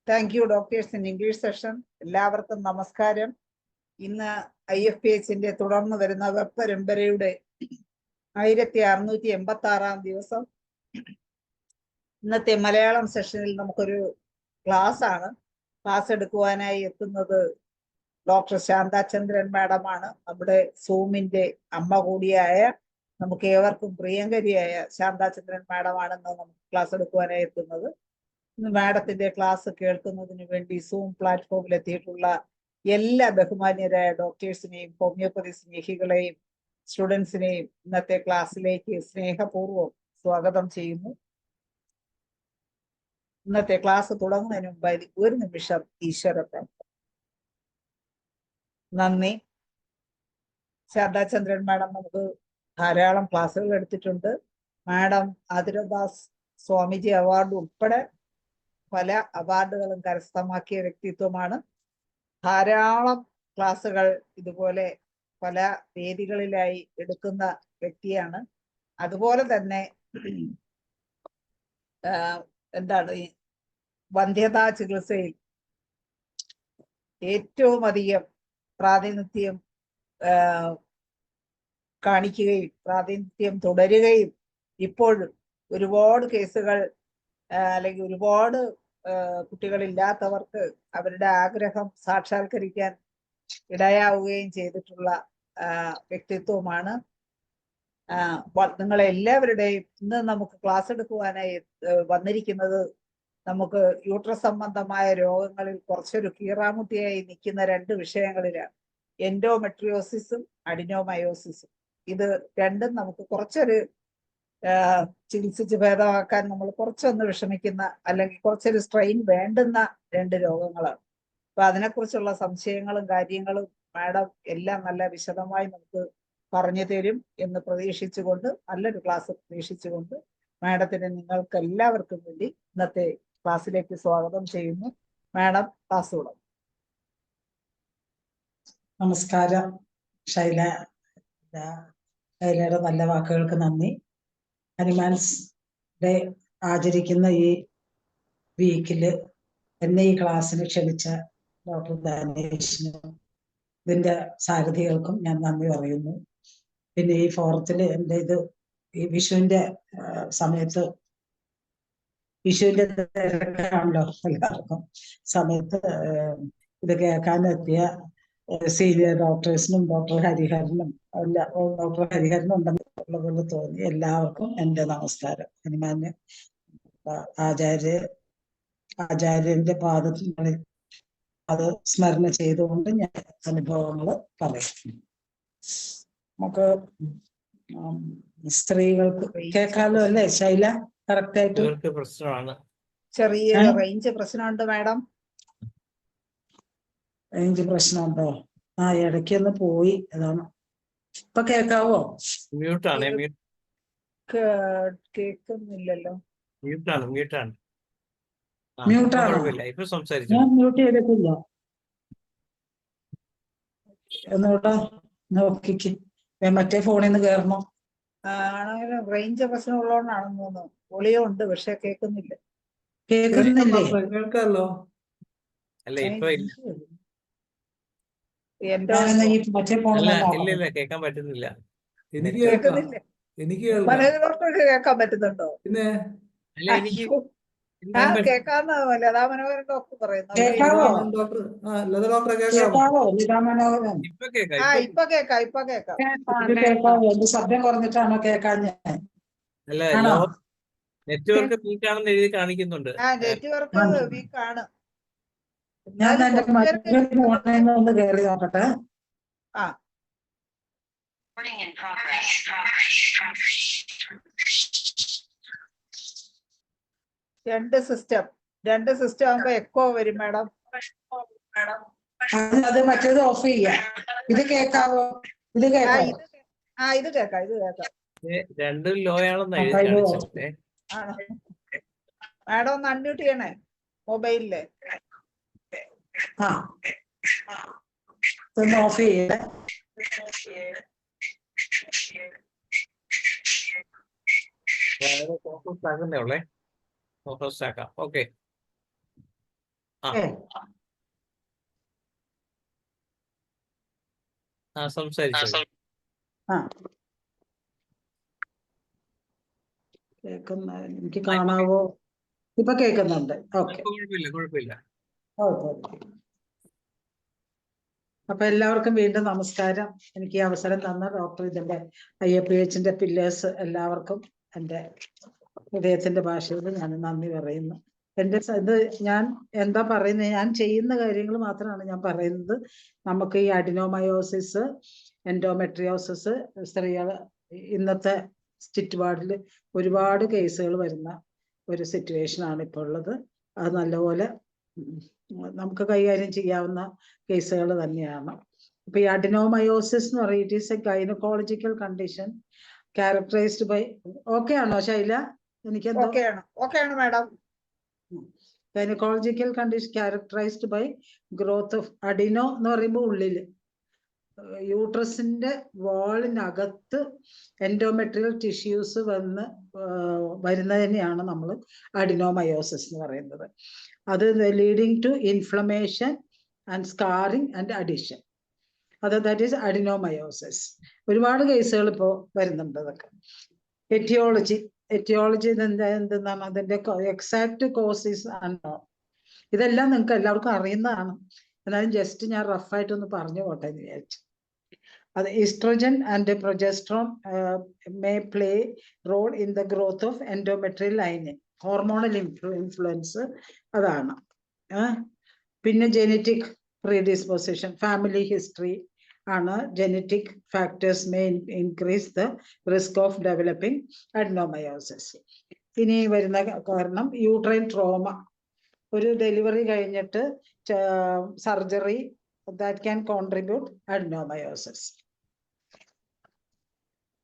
Thank you doctors in English session. എല്ലാവർക്കും നമസ്കാരം. ഇന്ന് IFPHന്റെ തുടർന്ന് വരുന്ന വെബ് പരമ്പരയുടെ 1686 ദിവസം. ഇന്നത്തെ മലയാളം സെഷനിൽ നമുക്കൊരു ക്ലാസ് ആണ്. ക്ലാസ് എടുക്കുവാനായി എത്തുന്നത് ഡോക്ടർ ശാന്താചന്ദ്രൻ മാഡമാണ്. നമ്മുടെ സൂമിന്റെ അമ്മ കൂടിയായ നമുക്ക് ഏവർക്കും പ്രിയങ്കരിയായ ശാന്താചന്ദ്രൻ മാഡമാണ് ഇന്ന് നമുക്ക് ക്ലാസ് എടുക്കുവാനായി എത്തുന്നത്. ഇന്ന് മാഡത്തിന്റെ ക്ലാസ് കേൾക്കുന്നതിന് വേണ്ടി സൂം പ്ലാറ്റ്ഫോമിൽ എത്തിയിട്ടുള്ള എല്ലാ ബഹുമാന്യരായ ഡോക്ടേഴ്സിനെയും ഹോമിയോപ്പതി സ്നേഹികളെയും സ്റ്റുഡൻസിനെയും ഇന്നത്തെ ക്ലാസ്സിലേക്ക് സ്നേഹപൂർവ്വം സ്വാഗതം ചെയ്യുന്നു. ഇന്നത്തെ ക്ലാസ് തുടങ്ങുന്നതിന് മുമ്പായി ഒരു നിമിഷം ഈശ്വര പ്രാർത്ഥന. നന്ദി. ശാരദാചന്ദ്രൻ മാഡം നമുക്ക് ധാരാളം ക്ലാസ്സുകൾ എടുത്തിട്ടുണ്ട്. മാഡം ആതിരദാസ് സ്വാമിജി അവാർഡ് ഉൾപ്പെടെ പല അവാർഡുകളും കരസ്ഥമാക്കിയ വ്യക്തിത്വമാണ്. ധാരാളം ക്ലാസ്സുകൾ ഇതുപോലെ പല വേദികളിലായി എടുക്കുന്ന വ്യക്തിയാണ്. അതുപോലെ തന്നെ എന്താണ് ഈ വന്ധ്യതാ ചികിത്സയിൽ ഏറ്റവും അധികം പ്രാതിനിധ്യം കാണിക്കുകയും പ്രാതിനിധ്യം തുടരുകയും ഇപ്പോഴും ഒരുപാട് കേസുകൾ അല്ലെങ്കിൽ ഒരുപാട് കുട്ടികളില്ലാത്തവർക്ക് അവരുടെ ആഗ്രഹം സാക്ഷാത്കരിക്കാൻ ഇടയാവുകയും ചെയ്തിട്ടുള്ള വ്യക്തിത്വമാണ്. നിങ്ങളെല്ലാവരുടെയും ഇന്ന് നമുക്ക് ക്ലാസ് എടുക്കുവാനായി വന്നിരിക്കുന്നത് നമുക്ക് യൂട്രസ് സംബന്ധമായ രോഗങ്ങളിൽ കുറച്ചൊരു കീറാമുട്ടിയായി നിൽക്കുന്ന രണ്ട് വിഷയങ്ങളിലാണ്. എൻഡോമെട്രിയോസിസും അഡിനോമയോസിസും. ഇത് രണ്ടും നമുക്ക് കുറച്ചൊരു ചികിത്സിച്ച് ഭേദമാക്കാൻ നമ്മൾ കുറച്ചൊന്ന് വിഷമിക്കുന്ന അല്ലെങ്കിൽ കുറച്ചൊരു സ്ട്രെയിൻ വേണ്ടുന്ന രണ്ട് രോഗങ്ങളാണ്. അപ്പൊ അതിനെക്കുറിച്ചുള്ള സംശയങ്ങളും കാര്യങ്ങളും മാഡം എല്ലാം നല്ല വിശദമായി നമുക്ക് പറഞ്ഞു തരും എന്ന് പ്രതീക്ഷിച്ചുകൊണ്ട്, നല്ലൊരു ക്ലാസ് പ്രതീക്ഷിച്ചുകൊണ്ട് മാഡത്തിന് നിങ്ങൾക്ക് എല്ലാവർക്കും വേണ്ടി ഇന്നത്തെ ക്ലാസ്സിലേക്ക് സ്വാഗതം ചെയ്യുന്നു. മാഡം ക്ലാസ് തുടങ്ങും. നമസ്കാരം. ശൈലയുടെ നല്ല വാക്കുകൾക്ക് നന്ദി. അനിമൽസ് ഡേ ആചരിക്കുന്ന ഈ വീക്കില് എന്നെ ഈ ക്ലാസ്സിന് ക്ഷണിച്ച ഡോക്ടർ ദാനേഷിനും ഇതിന്റെ സാരഥികൾക്കും ഞാൻ നന്ദി പറയുന്നു. പിന്നെ ഈ ഫോറത്തില് എൻ്റെ ഈ വിഷുവിന്റെ സമയത്ത്, വിഷുവിന്റെ തിരക്കാണല്ലോ എല്ലാവർക്കും, സമയത്ത് ഇത് കേൾക്കാനെത്തിയ സീനിയർ ഡോക്ടേഴ്സിനും ഡോക്ടർ ഹരിഹരനും ഡോക്ടർ ഹരിഹരനും ഉണ്ടെന്നുള്ളതുകൊണ്ട് തോന്നി. എല്ലാവർക്കും എൻ്റെ നമസ്കാരം. ഹനുമാന് ആചാര്യന്റെ പാദത്തിൽ അത് സ്മരണ ചെയ്തുകൊണ്ട് ഞാൻ അനുഭവങ്ങൾ പറയും. നമുക്ക് സ്ത്രീകൾക്ക് കേൾക്കാലോ അല്ലേ ശൈല? കറക്റ്റ് ആയിട്ട് പ്രശ്നമാണ്, ചെറിയ റേഞ്ച് പ്രശ്നമുണ്ട് മാഡം. റേഞ്ച് പ്രശ്നമുണ്ടോ? ഇടയ്ക്കൊന്ന് പോയി, അതാണ്. ഇപ്പൊ കേൾക്കാവോ? മ്യൂട്ടാണ്, കേൾക്കുന്നില്ലല്ലോ. മ്യൂട്ടാണ്. ഇപ്പൊ സംസാരിച്ചു. ഞാൻ മ്യൂട്ട് ചെയ്തിട്ടില്ല. എന്നോട്ടാ നോക്കിക്ക്. മറ്റേ ഫോണിൽ നിന്ന് കയറണോ? ആണെങ്കിലും റേഞ്ച് പ്രശ്നം ഉള്ളതുകൊണ്ടാണെന്ന് തോന്നുന്നു. ഒളിയോ ഉണ്ട്, പക്ഷെ കേൾക്കുന്നില്ല. കേൾക്കുന്നില്ലേ? കേൾക്കാമല്ലോ. അല്ല ഇപ്പൊ മറ്റേ ഫോണിൽ ഇല്ല, കേൾക്കാൻ പറ്റുന്നില്ല. എനിക്ക് കേൾക്കുന്നില്ല. എനിക്ക് കേൾക്കാൻ പറ്റുന്നുണ്ടോ? പിന്നെ എനിക്ക് കേൾക്കാന്ന് ലതാ മനോഹരൻ ഡോക്ടർ പറയുന്നു. ഇപ്പൊ കേൾക്കാം. ശബ്ദം കുറഞ്ഞിട്ടാണോ കേൾക്കാൻ? അല്ല, നെറ്റ്വർക്ക് വീക്കാണെന്ന് എഴുതി കാണിക്കുന്നുണ്ട്. നെറ്റ്വർക്ക് വീക്കാണ്. ഞാൻ എന്റെ മറ്റേ ഫോണിൽ ഒന്ന് കയറി നോക്കട്ടെ. രണ്ട് സിസ്റ്റം ആകുമ്പോ എക്കോ വരും മാഡം. അത് മറ്റേത് ഓഫ് ചെയ്യാം. ഇത് കേൾക്കാവോ? ഇത് കേൾക്കാം. ഇത് കേൾക്കാം. രണ്ടും ലോ ആണെന്ന് എഴുതി കാണിച്ചത്. മാഡം ഒന്ന് അൺമ്യൂട്ട് ചെയ്യണേ മൊബൈലില്. ഒന്ന് ഓഫ് ചെയ്യേ. ഫോക്കസ് ആക്കുന്നേ ഉള്ളേ. ഫോക്കസ് ആക്കാം. ഓക്കെ. സംസാരിച്ചു. എനിക്ക് കാണാവോ? ഇപ്പൊ കേൾക്കുന്നുണ്ട്. ഓക്കെ, കുഴപ്പമില്ല. അപ്പൊ എല്ലാവർക്കും വീണ്ടും നമസ്കാരം. എനിക്ക് ഈ അവസരം തന്ന ഡോക്ടർ ഇതിന്റെ IAPHന്റെ പില്ലേഴ്സ് എല്ലാവർക്കും എൻ്റെ ഹൃദയത്തിന്റെ ഭാഷയിൽ ഞാൻ നന്ദി പറയുന്നു. ഇത് ഞാൻ എന്താ പറയുന്നത്, ഞാൻ ചെയ്യുന്ന കാര്യങ്ങൾ മാത്രമാണ് ഞാൻ പറയുന്നത്. നമുക്ക് ഈ അഡിനോമയോസിസ്, എൻഡോമെട്രിയോസിസ് സ്ത്രീകൾ ഇന്നത്തെ ചുറ്റുപാടിൽ ഒരുപാട് കേസുകൾ വരുന്ന ഒരു സിറ്റുവേഷൻ ആണ് ഇപ്പോൾ ഉള്ളത്. അത് നല്ലപോലെ നമുക്ക് കൈകാര്യം ചെയ്യാവുന്ന കേസുകൾ തന്നെയാണ്. ഇപ്പൊ ഈ അഡിനോമയോസിസ് എന്ന് പറയുന്നത് it is a gynaecological condition characterised by, okay ആണോ ശൈല? എനിക്ക് madam. Gynaecological condition characterised by growth of adeno എന്ന് പറയുമ്പോൾ ഉള്ളില് യൂട്രസിന്റെ വാളിനകത്ത് എൻഡോമെട്രിയൽ ടിഷ്യൂസ് വരുന്നതിനെയാണ് നമ്മൾ അഡിനോമയോസിസ് എന്ന് പറയുന്നത്. അത് leading to inflammation and scarring and adhesion. That is adenomyosis. ഒരുപാട് കേസുകൾ ഇപ്പോൾ വരുന്നുണ്ട്. അതൊക്കെ എറ്റിയോളജി എന്തെന്നാണ് അതിന്റെ എക്സാക്ട് കോസസ് ആണോ, ഇതെല്ലാം നിങ്ങൾക്ക് എല്ലാവർക്കും അറിയുന്നതാണ്. എന്നാലും ജസ്റ്റ് ഞാൻ റഫായിട്ടൊന്ന് പറഞ്ഞു പോട്ടെ എന്ന് വിചാരിച്ചു. അത് oestrogen and progesterone may play role in the growth of endometrial lining. Hormonal influence അതാണ്. പിന്നെ ജെനറ്റിക് പ്രീഡിസ്പോസിഷൻ, ഫാമിലി ഹിസ്റ്ററി ആണ്. Genetic factors may increase the risk of developing adenomyosis. ഇനി വരുന്ന കാരണം യൂട്രൈൻ ട്രോമ, ഒരു ഡെലിവറി കഴിഞ്ഞിട്ട് surgery that can contribute adenomyosis.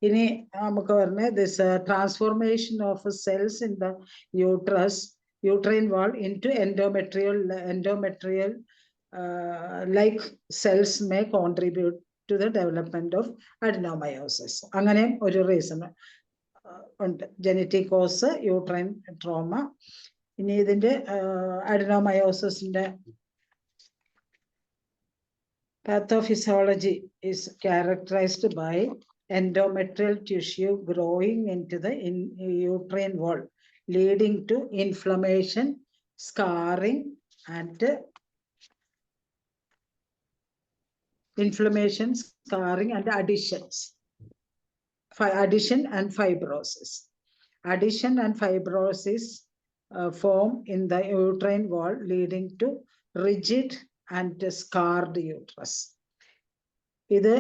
ഇനി നമുക്ക് പറഞ്ഞ this transformation of cells in the uterine wall into endometrial like cells may contribute to the development of adenomyosis. അങ്ങനെ ഒരു റീസൺ ഉണ്ട്. Genetic cause, uterine trauma. ഇനി ഇതിന്റെ അഡിനോമയോസിന്റെ pathophysiology is characterized by endometrial tissue growing into the uterine wall, leading to inflammation, scarring, and addition and fibrosis. Addition and fibrosis form in the uterine wall, leading to rigid and scarred uterus. ഇത്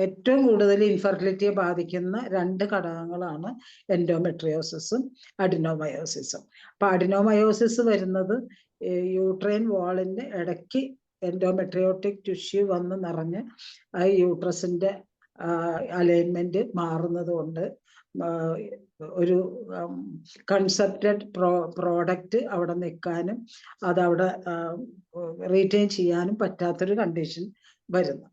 ഏറ്റവും കൂടുതൽ ഇൻഫെർട്ടിലിറ്റിയെ ബാധിക്കുന്ന രണ്ട് ഘടകങ്ങളാണ് എൻഡോമെട്രിയോസിസും അഡിനോമയോസിസും. അപ്പൊ adenomyosis വരുന്നത് uterine വാളിന്റെ ഇടയ്ക്ക് എൻഡോമെട്രിയോട്ടിക് ടിഷ്യൂ വന്ന് നിറഞ്ഞ് ആ യൂട്രസിന്റെ അലൈൻമെന്റ് മാറുന്നത് കൊണ്ട് ഒരു കൺസെപ്റ്റഡ് പ്രോഡക്റ്റ് അവിടെ നിൽക്കാനും അതവിടെ റീറ്റെയിൻ ചെയ്യാനും പറ്റാത്തൊരു കണ്ടീഷൻ വരുന്നു.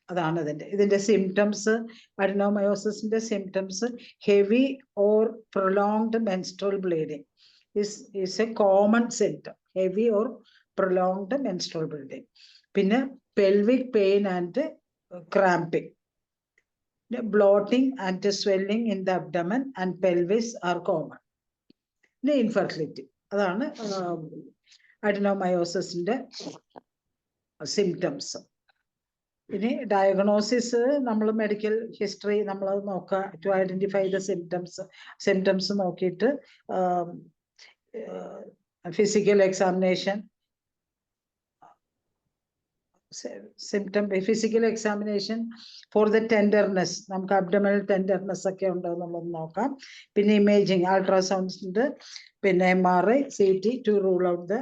അതാണ് ഇതിന്റെ സിംറ്റംസ്. അഡിനോമയോസിന്റെ symptoms heavy or prolonged menstrual bleeding is a common symptom. Heavy or prolonged menstrual bleeding. പിന്നെ pelvic pain and cramping. Bloating and swelling in the abdomen and pelvis are common. പിന്നെ infertility. അതാണ് അഡിനോമയോസിന്റെ symptoms. ഇനി diagnosis നമ്മൾ medical history നമ്മൾ നോക്കുക, to identify the symptoms നോക്കിയിട്ട് physical examination, physical examination for the tenderness, നമുക്ക് abdominal tenderness ഒക്കെ ഉണ്ടോ എന്നുള്ളത് നോക്കാം. പിന്നെ ഇമേജിങ്, അൾട്രാസൗണ്ട്, പിന്നെ MRI, CT to rule out the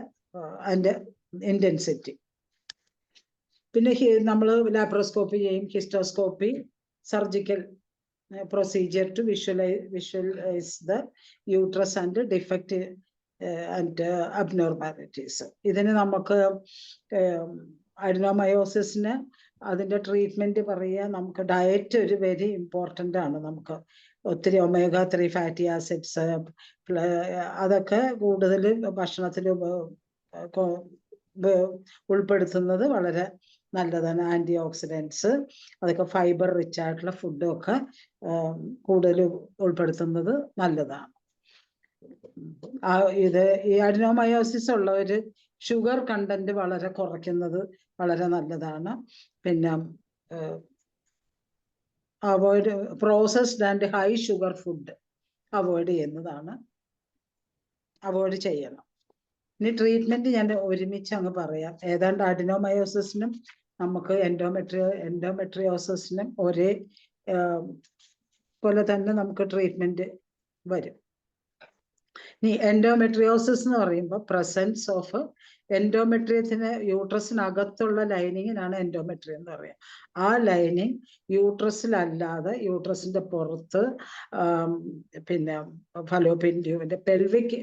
intensity. പിന്നെ നമ്മൾ ലാപ്രോസ്കോപ്പി ചെയ്യും, hysteroscopy, surgical procedure to visualize the uterus and defect and abnormalities. ഇതിന് നമുക്ക് അഡിനോമയോസിന് അതിന്റെ ട്രീറ്റ്മെന്റ് പറയുക, നമുക്ക് ഡയറ്റ് ഒരു വെരി ഇമ്പോർട്ടൻ്റ് ആണ്. നമുക്ക് ഒത്തിരി omega-3 ഫാറ്റി ആസിഡ്സ് അതൊക്കെ കൂടുതൽ ഭക്ഷണത്തിൽ ഉൾപ്പെടുത്തുന്നത് വളരെ നല്ലതാണ്. ആന്റി ഓക്സിഡൻസ്, അതൊക്കെ ഫൈബർ റിച്ച് ആയിട്ടുള്ള ഫുഡും ഒക്കെ കൂടുതൽ ഉൾപ്പെടുത്തുന്നത് നല്ലതാണ്. ഇത് ഈ അഡിനോമയോസിസ് ഉള്ളവര് ഷുഗർ കണ്ടന്റ് വളരെ കുറയ്ക്കുന്നത് വളരെ നല്ലതാണ്. പിന്നെ avoid processed and high sugar food avoid ചെയ്യണം. ഇനി ട്രീറ്റ്മെന്റ് ഞാൻ ഒരുമിച്ച് അങ്ങ് പറയാം. ഏതാണ്ട് അഡിനോമയോസിസിനും നമുക്ക് എൻഡോമെട്രിയോസിസിനും ഒരേ പോലെ തന്നെ നമുക്ക് ട്രീറ്റ്മെന്റ് വരും. ഇനി എൻഡോമെട്രിയോസിസ് എന്ന് പറയുമ്പോൾ പ്രസൻസ് ഓഫ് എൻഡോമെട്രിയത്തിന് യൂട്രസിനകത്തുള്ള ലൈനിങ്ങിനാണ് എൻഡോമെട്രി എന്ന് പറയുക. ആ ലൈനിങ് യൂട്രസിലല്ലാതെ യൂട്രസിന്റെ പുറത്ത് പിന്നെ ഫലോപ്പിയൻ ട്യൂബിന്റെ പെൽവിക്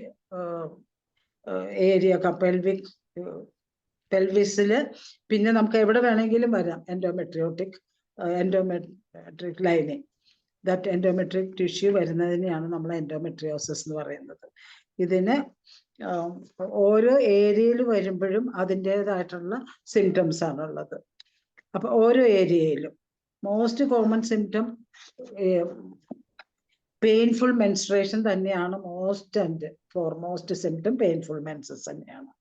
ഏരിയ പെൽവിസില് പിന്നെ നമുക്ക് എവിടെ വേണമെങ്കിലും വരാം എൻഡോമെട്രിക് ലൈനിങ്. ദാറ്റ് എൻഡോമെട്രിക് ടിഷ്യൂ വരുന്നതിനെയാണ് നമ്മൾ എൻഡോമെട്രിയോസിസ് എന്ന് പറയുന്നത്. ഇതിന് ഓരോ ഏരിയയിൽ വരുമ്പോഴും അതിൻ്റെതായിട്ടുള്ള സിംറ്റംസ് ആണുള്ളത്. അപ്പൊ ഓരോ ഏരിയയിലും most common symptom painful menstruation തന്നെയാണ്. Most and foremost symptom painful menses തന്നെയാണ്.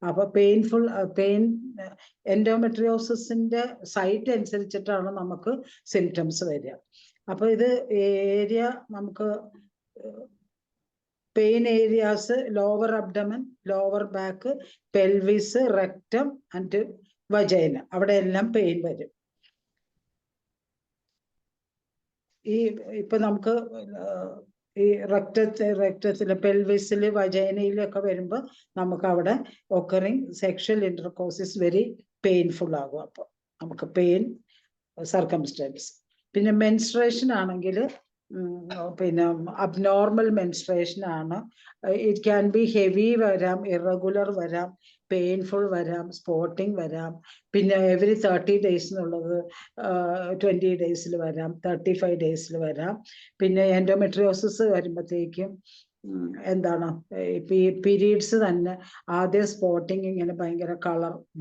അപ്പൊ പെയിൻ എൻഡോമെട്രിയോസിന്റെ സൈറ്റ് അനുസരിച്ചിട്ടാണ് നമുക്ക് സിംറ്റംസ് വരിക. അപ്പൊ ഇത് ഏരിയ നമുക്ക് pain areas lower abdomen, lower back, pelvis, rectum and vagina, അവിടെ എല്ലാം പെയിൻ വരും. ഇപ്പൊ നമുക്ക് ഈ റെക്ടത്തില് പെൽവിസില് വജൈനയിലൊക്കെ വരുമ്പോൾ നമുക്ക് അവിടെ ഒക്കറിങ് സെക്ഷൽ ഇന്റർകോഴ്സസ് വെരി പെയിൻഫുൾ ആകും. അപ്പൊ നമുക്ക് പെയിൻ സർക്കംസ്റ്റൻസ്. പിന്നെ മെൻസ്ട്രേഷൻ ആണെങ്കിൽ പിന്നെ അബ്നോർമൽ മെൻസ്ട്രേഷൻ ആണ്. ഇറ്റ് ക്യാൻ ബി ഹെവി വരാം, ഇറഗുലർ വരാം, പെയിൻഫുൾ വരാം, സ്പോട്ടിങ് വരാം. പിന്നെ എവറി 30 days എന്നുള്ളത് 20 days വരാം, 35 days വരാം. പിന്നെ എൻഡോമെട്രിയോസിസ് വരുമ്പോഴത്തേക്കും എന്താണ് ഇപ്പൊ ഈ പീരീഡ്സ് തന്നെ ആദ്യം സ്പോട്ടിങ് ഇങ്ങനെ ഭയങ്കര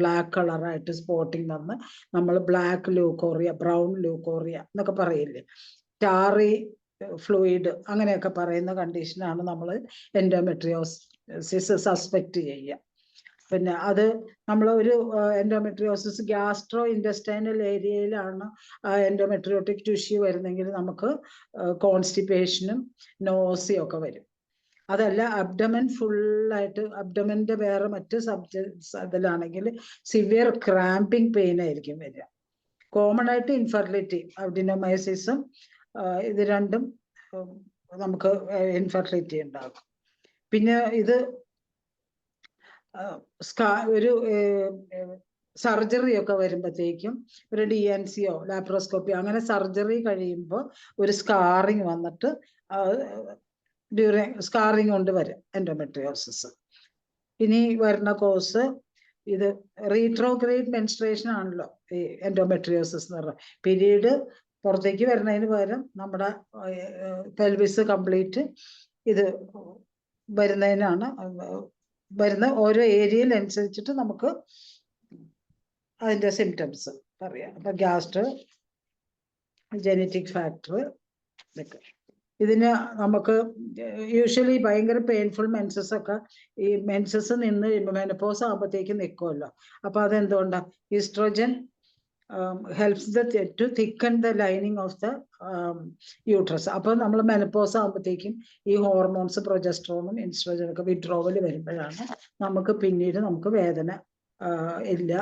ബ്ലാക്ക് കളറായിട്ട് സ്പോട്ടിങ് വന്ന് നമ്മൾ ബ്ലാക്ക് ലൂക്കോറിയ, ബ്രൗൺ ലൂക്കോറിയ എന്നൊക്കെ പറയില്ലേ, ടാറി ഫ്ലൂയിഡ് അങ്ങനെയൊക്കെ പറയുന്ന കണ്ടീഷനാണ് നമ്മൾ എൻഡോമെട്രിയോസിസ് സസ്പെക്ട് ചെയ്യുക. പിന്നെ അത് നമ്മൾ ഒരു എൻഡോമെട്രിയോസിസ് ഗ്യാസ്ട്രോ ഇൻറ്റസ്റ്റൈനൽ ഏരിയയിലാണ് എൻഡോമെട്രിയോട്ടിക് ടിഷ്യൂ വരുന്നെങ്കിൽ നമുക്ക് കോൺസ്റ്റിപ്പേഷനും നോസിയും ഒക്കെ വരും. അതല്ല അബ്ഡമൻ ഫുള്ളായിട്ട്, അബ്ഡമന്റെ വേറെ മറ്റ് സബ്ജക്ട്സ് അതിലാണെങ്കിൽ സിവിയർ ക്രാമ്പിംഗ് പെയിൻ ആയിരിക്കും വരിക. കോമൺ ആയിട്ട് ഇൻഫെർട്ടിലിറ്റി, അഡിനോമയോസിസും ഇത് രണ്ടും നമുക്ക് ഇൻഫെർട്ടിലിറ്റി ഉണ്ടാകും. പിന്നെ ഇത് ഒരു സർജറി ഒക്കെ വരുമ്പോഴത്തേക്കും ഒരു DNCയോ ലാപ്രോസ്കോപ്പിയോ അങ്ങനെ സർജറി കഴിയുമ്പോൾ ഒരു സ്കാറിങ് വന്നിട്ട് സ്കാറിങ് കൊണ്ട് വരും എൻഡോമെട്രിയോസിസ്. ഇനി വരുന്ന കോഴ്സ് ഇത് റീട്രോഗ്രേഡ് മെൻസ്ട്രേഷൻ ആണല്ലോ ഈ എൻഡോമെട്രിയോസിസ് എന്ന് പറഞ്ഞാൽ. പീരീഡ് പുറത്തേക്ക് വരുന്നതിന് പകരം നമ്മുടെ പെൽവിസ് കംപ്ലീറ്റ് ഇത് വരുന്ന ഓരോ ഏരിയയിൽ അനുസരിച്ചിട്ട് നമുക്ക് അതിന്റെ സിംറ്റംസ് പറയാം. അപ്പൊ ഗ്യാസ്ട്രോ ജെനറ്റിക് ഫാക്ടർ ഇതൊക്കെ. ഇതിന് നമുക്ക് യൂഷ്വലി ഭയങ്കര പെയിൻഫുൾ മെൻസസ് ഒക്കെ ഈ മെൻസസ് നിന്ന് മെനപ്പോസ് ആകുമ്പോഴത്തേക്ക് നിൽക്കുമല്ലോ. അപ്പൊ അതെന്തുകൊണ്ടാ? Oestrogen helps to thicken the lining of the uterus. അപ്പൊ നമ്മൾ മെനപ്പോസ് ആകുമ്പോഴത്തേക്കും ഈ ഹോർമോൺസ് പ്രൊജസ്ട്രോണും ഈസ്ട്രോജനൊക്കെ വിഡ്രോവൽ വരുമ്പോഴാണ് പിന്നീട് നമുക്ക് വേദന ഇല്ല,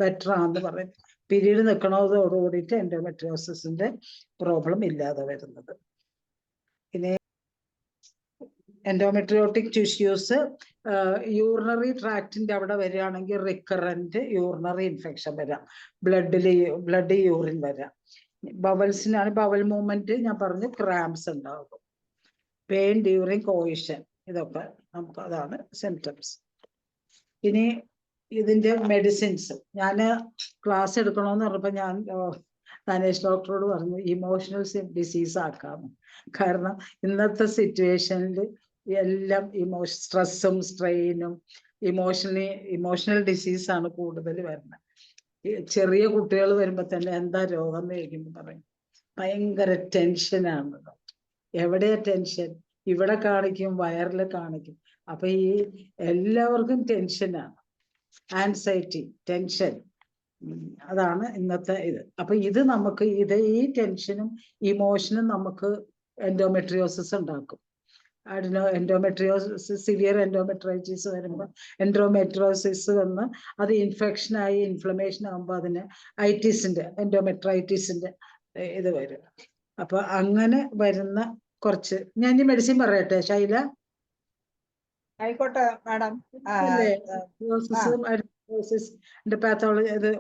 ബെറ്റർ ആണെന്ന് പറയും. പീരീഡ് നിൽക്കണതോടുകൂടിയിട്ട് എൻഡോമെട്രിയോസിന്റെ പ്രോബ്ലം ഇല്ലാതെ വരുന്നത്. പിന്നെ എൻഡോമെട്രിയോട്ടിക് ടിഷ്യൂസ് യൂറിനറി ട്രാക്റ്റിന്റെ അവിടെ വരികയാണെങ്കിൽ റിക്കറന്റ് യൂറിനറി ഇൻഫെക്ഷൻ വരാം, ബ്ലഡ് യൂറിൻ വരാം. ബവൽസിനാണ് ബവൽ മൂവ്മെന്റ് ഞാൻ പറഞ്ഞു, ക്രാംസ് ഉണ്ടാകും, പെയിൻ ഡ്യൂറിങ് കോയിഷൻ, ഇതൊക്കെ നമുക്ക് അതാണ് സിംറ്റംസ്. ഇനി ഇതിന്റെ മെഡിസിൻസ് ഞാൻ ക്ലാസ് എടുക്കണമെന്ന് പറഞ്ഞപ്പോൾ ഞാൻ ധനേഷ് ഡോക്ടറോട് പറഞ്ഞു ഇമോഷണൽ ഡിസീസ് ആക്കാമെന്ന്. കാരണം ഇന്നത്തെ സിറ്റുവേഷനിൽ എല്ലാം സ്ട്രെസ്സും സ്ട്രെയിനും ഇമോഷണൽ ഡിസീസാണ് കൂടുതൽ വരുന്നത്. ചെറിയ കുട്ടികൾ വരുമ്പോ തന്നെ എന്താ രോഗം എന്ന് ചോദിക്കുമ്പോൾ പറയും ഭയങ്കര ടെൻഷനാണ്. എവിടെയാ ടെൻഷൻ? ഇവിടെ കാണിക്കും, വയറിൽ കാണിക്കും. അപ്പൊ ഈ എല്ലാവർക്കും ടെൻഷനാണ്, ആൻസൈറ്റി, ടെൻഷൻ. അതാണ് ഇന്നത്തെ ഇത്. അപ്പൊ ഇത് നമുക്ക് ഈ ടെൻഷനും ഇമോഷനും നമുക്ക് എൻഡോമെട്രിയോസിസ് ഉണ്ടാക്കും. എൻഡോമെട്രിയോസിസ്, സിവിയർ എൻഡോമെട്രൈറ്റിസ് വരുമ്പോൾ എൻഡോമെട്രിയോസിസ് വന്ന് അത് ഇൻഫെക്ഷനായി ഇൻഫ്ലമേഷൻ ആകുമ്പോൾ അതിന് എൻഡോമെട്രൈറ്റിസിന്റെ ഇത് വരും. അപ്പൊ അങ്ങനെ വരുന്ന കുറച്ച് ഞാൻ ഈ മെഡിസിൻ പറയട്ടെ ശൈല? ആയിക്കോട്ടെ മാഡം. പാത്തോളജി ഇത്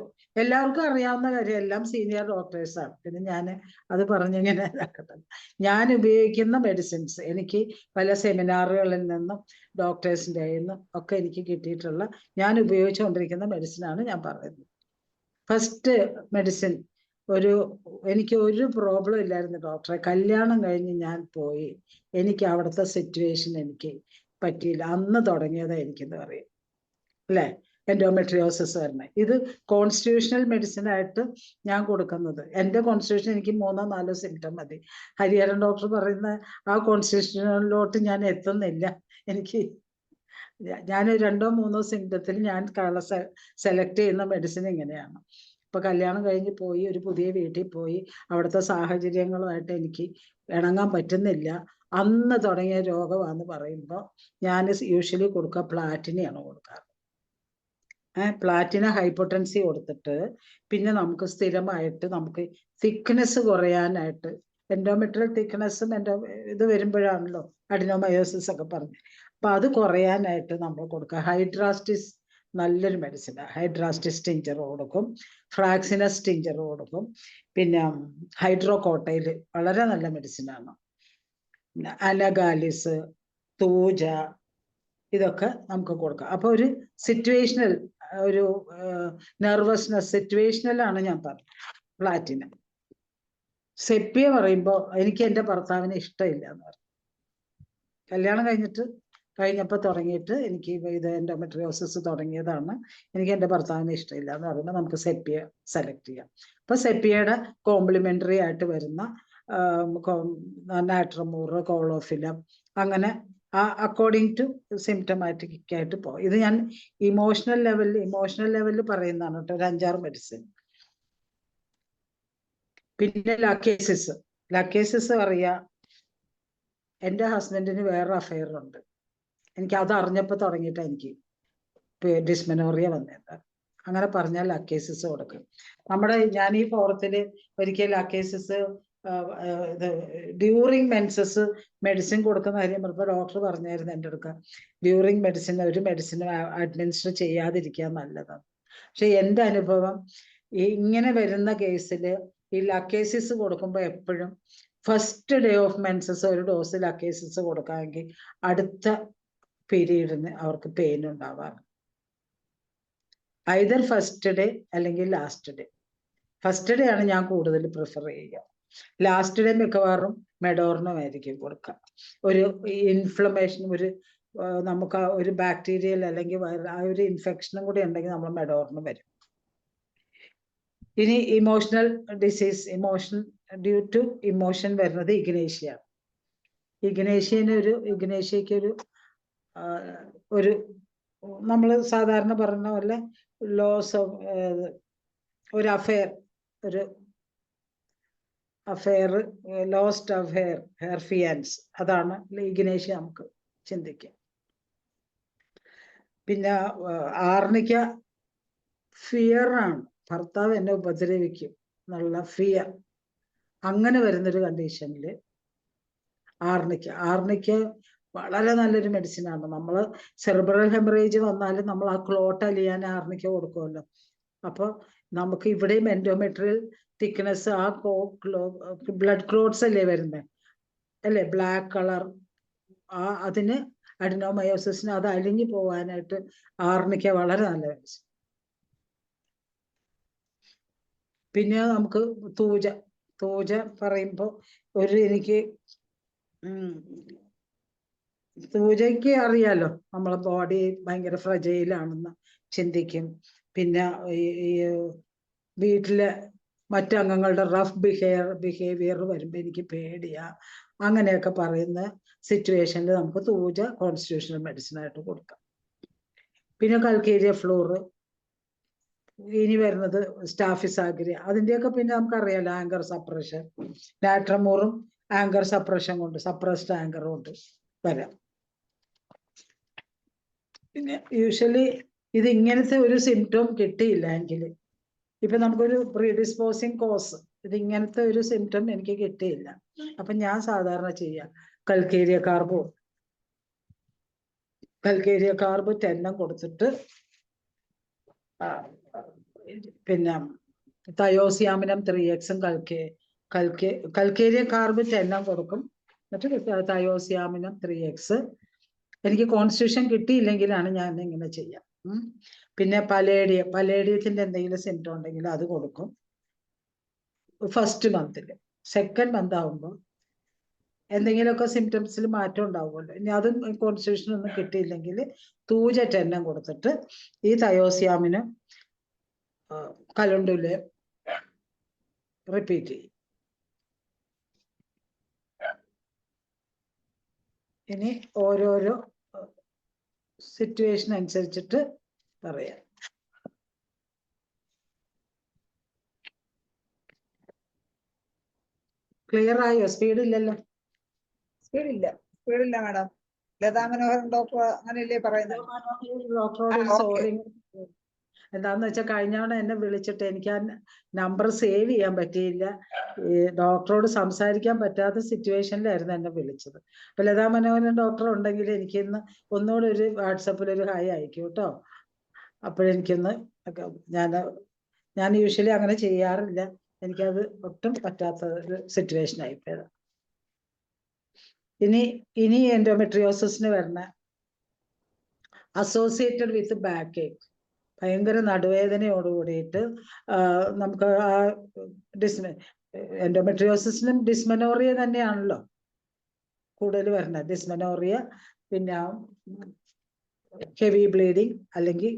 എല്ലാവർക്കും അറിയാവുന്ന കാര്യം, എല്ലാം സീനിയർ ഡോക്ടേഴ്സാണ്. പിന്നെ ഞാൻ അത് പറഞ്ഞിങ്ങനെ ഇതാക്കട്ടെ. ഞാൻ ഉപയോഗിക്കുന്ന മെഡിസിൻസ് എനിക്ക് പല സെമിനാറുകളിൽ നിന്നും ഡോക്ടേഴ്സിൻ്റെ കയ്യിൽ നിന്നും ഒക്കെ എനിക്ക് കിട്ടിയിട്ടുള്ള, ഞാൻ ഉപയോഗിച്ചുകൊണ്ടിരിക്കുന്ന മെഡിസിനാണ് ഞാൻ പറയുന്നത്. ഫസ്റ്റ് മെഡിസിൻ, എനിക്ക് ഒരു പ്രോബ്ലം ഇല്ലായിരുന്നു ഡോക്ടറെ. കല്യാണം കഴിഞ്ഞ് ഞാൻ പോയി, എനിക്ക് അവിടുത്തെ സിറ്റുവേഷൻ എനിക്ക് പറ്റിയില്ല. അന്ന് തുടങ്ങിയതാ എനിക്കെന്ന് പറയും അല്ലേ എൻഡോമെട്രിയോസിസ് വരുന്നത്. ഇത് കോൺസ്റ്റിറ്റ്യൂഷണൽ മെഡിസിൻ ആയിട്ട് ഞാൻ കൊടുക്കുന്നത്. എൻ്റെ കോൺസ്റ്റിറ്റ്യൂഷൻ എനിക്ക് 3-4 സിംറ്റം മതി. ഹരിഹരൻ ഡോക്ടർ പറയുന്ന ആ കോൺസ്റ്റിറ്റ്യൂഷനിലോട്ട് ഞാൻ എത്തുന്നില്ല. ഞാൻ 2-3 സിംറ്റത്തിൽ ഞാൻ സെലക്ട് ചെയ്യുന്ന മെഡിസിൻ ഇങ്ങനെയാണ്. ഇപ്പൊ കല്യാണം കഴിഞ്ഞ് പോയി, ഒരു പുതിയ വീട്ടിൽ പോയി, അവിടുത്തെ സാഹചര്യങ്ങളുമായിട്ട് എനിക്ക് ഇണങ്ങാൻ പറ്റുന്നില്ല, അന്ന് തുടങ്ങിയ രോഗമാണെന്ന് പറയുമ്പോൾ ഞാൻ യൂഷ്വലി കൊടുക്കുക പ്ലാറ്റിനയാണ് കൊടുക്കാറ്. പ്ലാറ്റിന ഹൈപ്പോട്ടൻസി കൊടുത്തിട്ട് പിന്നെ നമുക്ക് സ്ഥിരമായിട്ട് നമുക്ക് തിക്നെസ് കുറയാനായിട്ട്, എൻഡോമെട്രിയൽ തിക്നെസ്സും ഇത് വരുമ്പോഴാണല്ലോ അഡിനോമയോസിസ് ഒക്കെ പറഞ്ഞു. അപ്പൊ അത് കുറയാനായിട്ട് നമ്മൾ കൊടുക്കുക ഹൈഡ്രാസ്റ്റിസ്, നല്ലൊരു മെഡിസിനാണ്. ഹൈഡ്രാസ്റ്റിസ് ടിഞ്ചർ കൊടുക്കും, ഫ്രാക്സിനസ് ടിഞ്ചർ കൊടുക്കും, പിന്നെ ഹൈഡ്രോകോട്ടയിൽ വളരെ നല്ല മെഡിസിനാണ്. അനഗാലിസ്, തൂജ, ഇതൊക്കെ നമുക്ക് കൊടുക്കാം. അപ്പൊ ഒരു സിറ്റുവേഷണൽ, ഒരു നെർവസ്നെസ് സിറ്റുവേഷണലാണ് ഞാൻ പറഞ്ഞത് പ്ലാറ്റിന. സെപ്പിയ പറയുമ്പോൾ എനിക്ക് എൻ്റെ ഭർത്താവിന് ഇഷ്ടമില്ല എന്ന് പറഞ്ഞു. കല്യാണം കഴിഞ്ഞപ്പോൾ തുടങ്ങിയിട്ട് എനിക്ക് ഇത് എൻഡോമെട്രിയോസിസ് തുടങ്ങിയതാണ്, എനിക്ക് എൻ്റെ ഭർത്താവിന് ഇഷ്ടമില്ല എന്ന് പറയുമ്പോൾ നമുക്ക് സെപ്പിയ സെലക്ട് ചെയ്യാം. അപ്പൊ സെപ്പിയയുടെ കോംപ്ലിമെന്ററി ആയിട്ട് വരുന്ന നാട്രമൂർ, കോളോഫിലം, അങ്ങനെ അക്കോർഡിംഗ് ടു സിംറ്റമാറ്റിക് ആയിട്ട് പോകും. ഇത് ഞാൻ ഇമോഷണൽ ലെവലിൽ പറയുന്നതാണ് കേട്ടോ, ഒരു 5-6 മെഡിസിൻ. പിന്നെ ലക്കേസിസ് അറിയാം. എൻ്റെ ഹസ്ബൻഡിന് വേറെ അഫെയർ ഉണ്ട്. എനിക്ക് അത് അറിഞ്ഞപ്പോൾ തുടങ്ങിയിട്ടാണ് എനിക്ക് ഡിസ്മെനോറിയ വന്നത്. അങ്ങനെ പറഞ്ഞാൽ ലക്കേസിസ് കൊടുക്കും. ഞാൻ ഈ ഫോറത്തിൽ ഒരിക്കൽ ലക്കേസിസ് ഡ്യൂറിങ് മെൻസസ് മെഡിസിൻ കൊടുക്കുന്ന കാര്യം പറഞ്ഞപ്പോൾ ഡോക്ടർ പറഞ്ഞായിരുന്നു എൻ്റെ അടുക്ക, ഡ്യൂറിങ് ഒരു മെഡിസിനും അഡ്മിനിസ്റ്റർ ചെയ്യാതിരിക്കുക നല്ലതാണ്. പക്ഷെ എൻ്റെ അനുഭവം ഇങ്ങനെ വരുന്ന കേസിൽ ഈ ലക്കേസിസ് കൊടുക്കുമ്പോൾ എപ്പോഴും ഫസ്റ്റ് ഡേ ഓഫ് മെൻസസ് ഒരു ഡോസ് ലക്കേസിസ് കൊടുക്കാമെങ്കിൽ അടുത്ത പീരീഡിന് അവർക്ക് പെയിൻ ഉണ്ടാവാറ്. ഐദർ ഫസ്റ്റ് ഡേ അല്ലെങ്കിൽ ലാസ്റ്റ് ഡേ. ഫസ്റ്റ് ഡേ ആണ് ഞാൻ കൂടുതൽ പ്രിഫർ ചെയ്യുക. ലാസ്റ്റ് ഡേ മിക്കവാറും മെഡോർണം ആയിരിക്കും കൊടുക്കുക. ഒരു ഇൻഫ്ലമേഷൻ, നമുക്ക് ഒരു ബാക്ടീരിയൽ അല്ലെങ്കിൽ ആ ഒരു ഇൻഫെക്ഷനും കൂടി ഉണ്ടെങ്കിൽ നമ്മൾ മെഡോർണം വരും. ഇനി emotional disease, due to emotion വരുന്നത് ഇഗ്നേഷ്യ. ഇഗ്നേഷ്യക്ക് ഒരു നമ്മൾ സാധാരണ പറഞ്ഞ പോലെ ലോസ് ഓഫ് ഒരു ലോസ്റ്റ് ഓഫ് ഹെയർ ഫിയാൻസ്, അതാണ് ഇഗ്നേഷ്യ നമുക്ക് ചിന്തിക്കാം. പിന്നെ ആർണിക്ക ഫിയർ ആണ്, ഭർത്താവ് എന്നെ ഉപദ്രവിക്കും എന്നുള്ള ഫിയർ. അങ്ങനെ വരുന്നൊരു കണ്ടീഷനിൽ ആർണിക്ക വളരെ നല്ലൊരു മെഡിസിനാണ്. നമ്മൾ സെറിബ്രൽ ഹെമറേജ് വന്നാലും നമ്മൾ ആ ക്ലോട്ട് അലിയാൻ ആർണിക്ക കൊടുക്കുമല്ലോ. അപ്പോൾ നമുക്ക് ഇവിടെയും എൻഡോമെട്രിയൽ തിക്നെസ്, ആ ബ്ലഡ് ക്ലോട്ട്സ് അല്ലേ വരുന്നത് അല്ലേ, ബ്ലാക്ക് കളർ, അതിന് അഡിനോമയോസിന് അത് അലിഞ്ഞു പോകാനായിട്ട് ആർണിക്ക വളരെ നല്ല മെഡിസിൻ. പിന്നെ നമുക്ക് തൂജ പറയുമ്പോൾ എനിക്ക് പൂജയ്ക്ക് അറിയാലോ, നമ്മളെ ബോഡി ഭയങ്കര ഫ്രജൈലാണെന്ന് ചിന്തിക്കും. പിന്നെ ഈ വീട്ടിലെ മറ്റംഗങ്ങളുടെ റഫ് ബിഹേവിയർ വരുമ്പോൾ എനിക്ക് പേടിയാ, അങ്ങനെയൊക്കെ പറയുന്ന സിറ്റുവേഷനിൽ നമുക്ക് തൂജ കോൺസ്റ്റിറ്റ്യൂഷണൽ മെഡിസിൻ ആയിട്ട് കൊടുക്കാം. പിന്നെ കൽക്കേരിയ ഫ്ലോറ്, ഇനി വരുന്നത് സ്റ്റാഫിസാഗ്രിയ, അതിന്റെയൊക്കെ പിന്നെ നമുക്കറിയാലോ ആങ്കർ സപ്രഷൻ, നാട്രമൂറും ആങ്കർ സപ്രഷൻ കൊണ്ട്, സപ്രസ്ഡ് ആങ്കർ കൊണ്ട് വരാം. പിന്നെ യൂഷ്വലി ഇത് ഇങ്ങനത്തെ ഒരു സിംറ്റം കിട്ടിയില്ല എങ്കിൽ, ഇപ്പൊ നമുക്കൊരു പ്രീഡിസ്പോസിങ് കോസ്, ഇത് ഇങ്ങനത്തെ ഒരു സിംറ്റം എനിക്ക് കിട്ടിയില്ല, അപ്പൊ ഞാൻ സാധാരണ ചെയ്യാം കൽക്കേരിയ കാർബ് 10 കൊടുത്തിട്ട് പിന്നെ തയോസിയാമിനം 3x കൽക്കേരിയ കാർബ് 10 കൊടുക്കും, എന്നിട്ട് തയോസിയാമിനം 3x. എനിക്ക് കോൺസ്റ്റിറ്റ്യൂഷൻ കിട്ടിയില്ലെങ്കിലാണ് ഞാൻ ഇങ്ങനെ ചെയ്യാം. പിന്നെ പലേഡിയത്തിന്റെ എന്തെങ്കിലും സിംറ്റം ഉണ്ടെങ്കിൽ അത് കൊടുക്കും ഫസ്റ്റ് മന്തിൽ. സെക്കൻഡ് മന്ത് ആകുമ്പോൾ എന്തെങ്കിലുമൊക്കെ സിംറ്റംസിൽ മാറ്റം ഉണ്ടാവുമല്ലോ, ഇനി അതും കോൺസ്റ്റിറ്റ്യൂഷൻ ഒന്നും കിട്ടിയില്ലെങ്കിൽ തൂജ 10 കൊടുത്തിട്ട് ഈ തയോസിയാമിന് കലണ്ടുല് റിപ്പീറ്റ് ചെയ്യും. ഇനി ഓരോരോ സിറ്റുവേഷൻ അനുസരിച്ചിട്ട് പറയാം. ക്ലിയർ ആയോ? സ്പീഡ് ഇല്ലല്ലോ? സ്പീഡില്ല മാഡം. ലതാ മനോഹരൻ ഡോക്ടർ അങ്ങനെയല്ലേ പറയുന്നത്? ഡോക്ടറോട് സോറി. എന്താന്ന് വെച്ചാൽ കഴിഞ്ഞ തവണ എന്നെ വിളിച്ചിട്ട് എനിക്ക് ആ നമ്പർ സേവ് ചെയ്യാൻ പറ്റിയില്ല. ഡോക്ടറോട് സംസാരിക്കാൻ പറ്റാത്ത സിറ്റുവേഷനിലായിരുന്നു എന്നെ വിളിച്ചത്. അപ്പൊ ലതാ മനോഹരൻ ഡോക്ടർ ഉണ്ടെങ്കിൽ എനിക്കിന്ന് ഒന്നുകൂടെ ഒരു വാട്സപ്പിൽ ഒരു ഹായ് അയക്കും കേട്ടോ. അപ്പോഴെനിക്കൊന്ന് ഞാൻ യൂഷ്വലി അങ്ങനെ ചെയ്യാറില്ല, എനിക്കത് ഒട്ടും പറ്റാത്ത ഒരു സിറ്റുവേഷൻ ആയിപ്പോയത്. ഇനി എൻഡോമെട്രിയോസിന് വരുന്ന അസോസിയേറ്റഡ് വിത്ത് ബാക്ക് ഏക്ക്, ഭയങ്കര നടുവേദനയോട് കൂടിയിട്ട് നമുക്ക് ആ എൻഡോമെട്രിയോസിനും ഡിസ്മെനോറിയ തന്നെയാണല്ലോ കൂടുതൽ വരുന്നത്. ഡിസ്മെനോറിയ, പിന്നെ ഹെവി ബ്ലീഡിങ് അല്ലെങ്കിൽ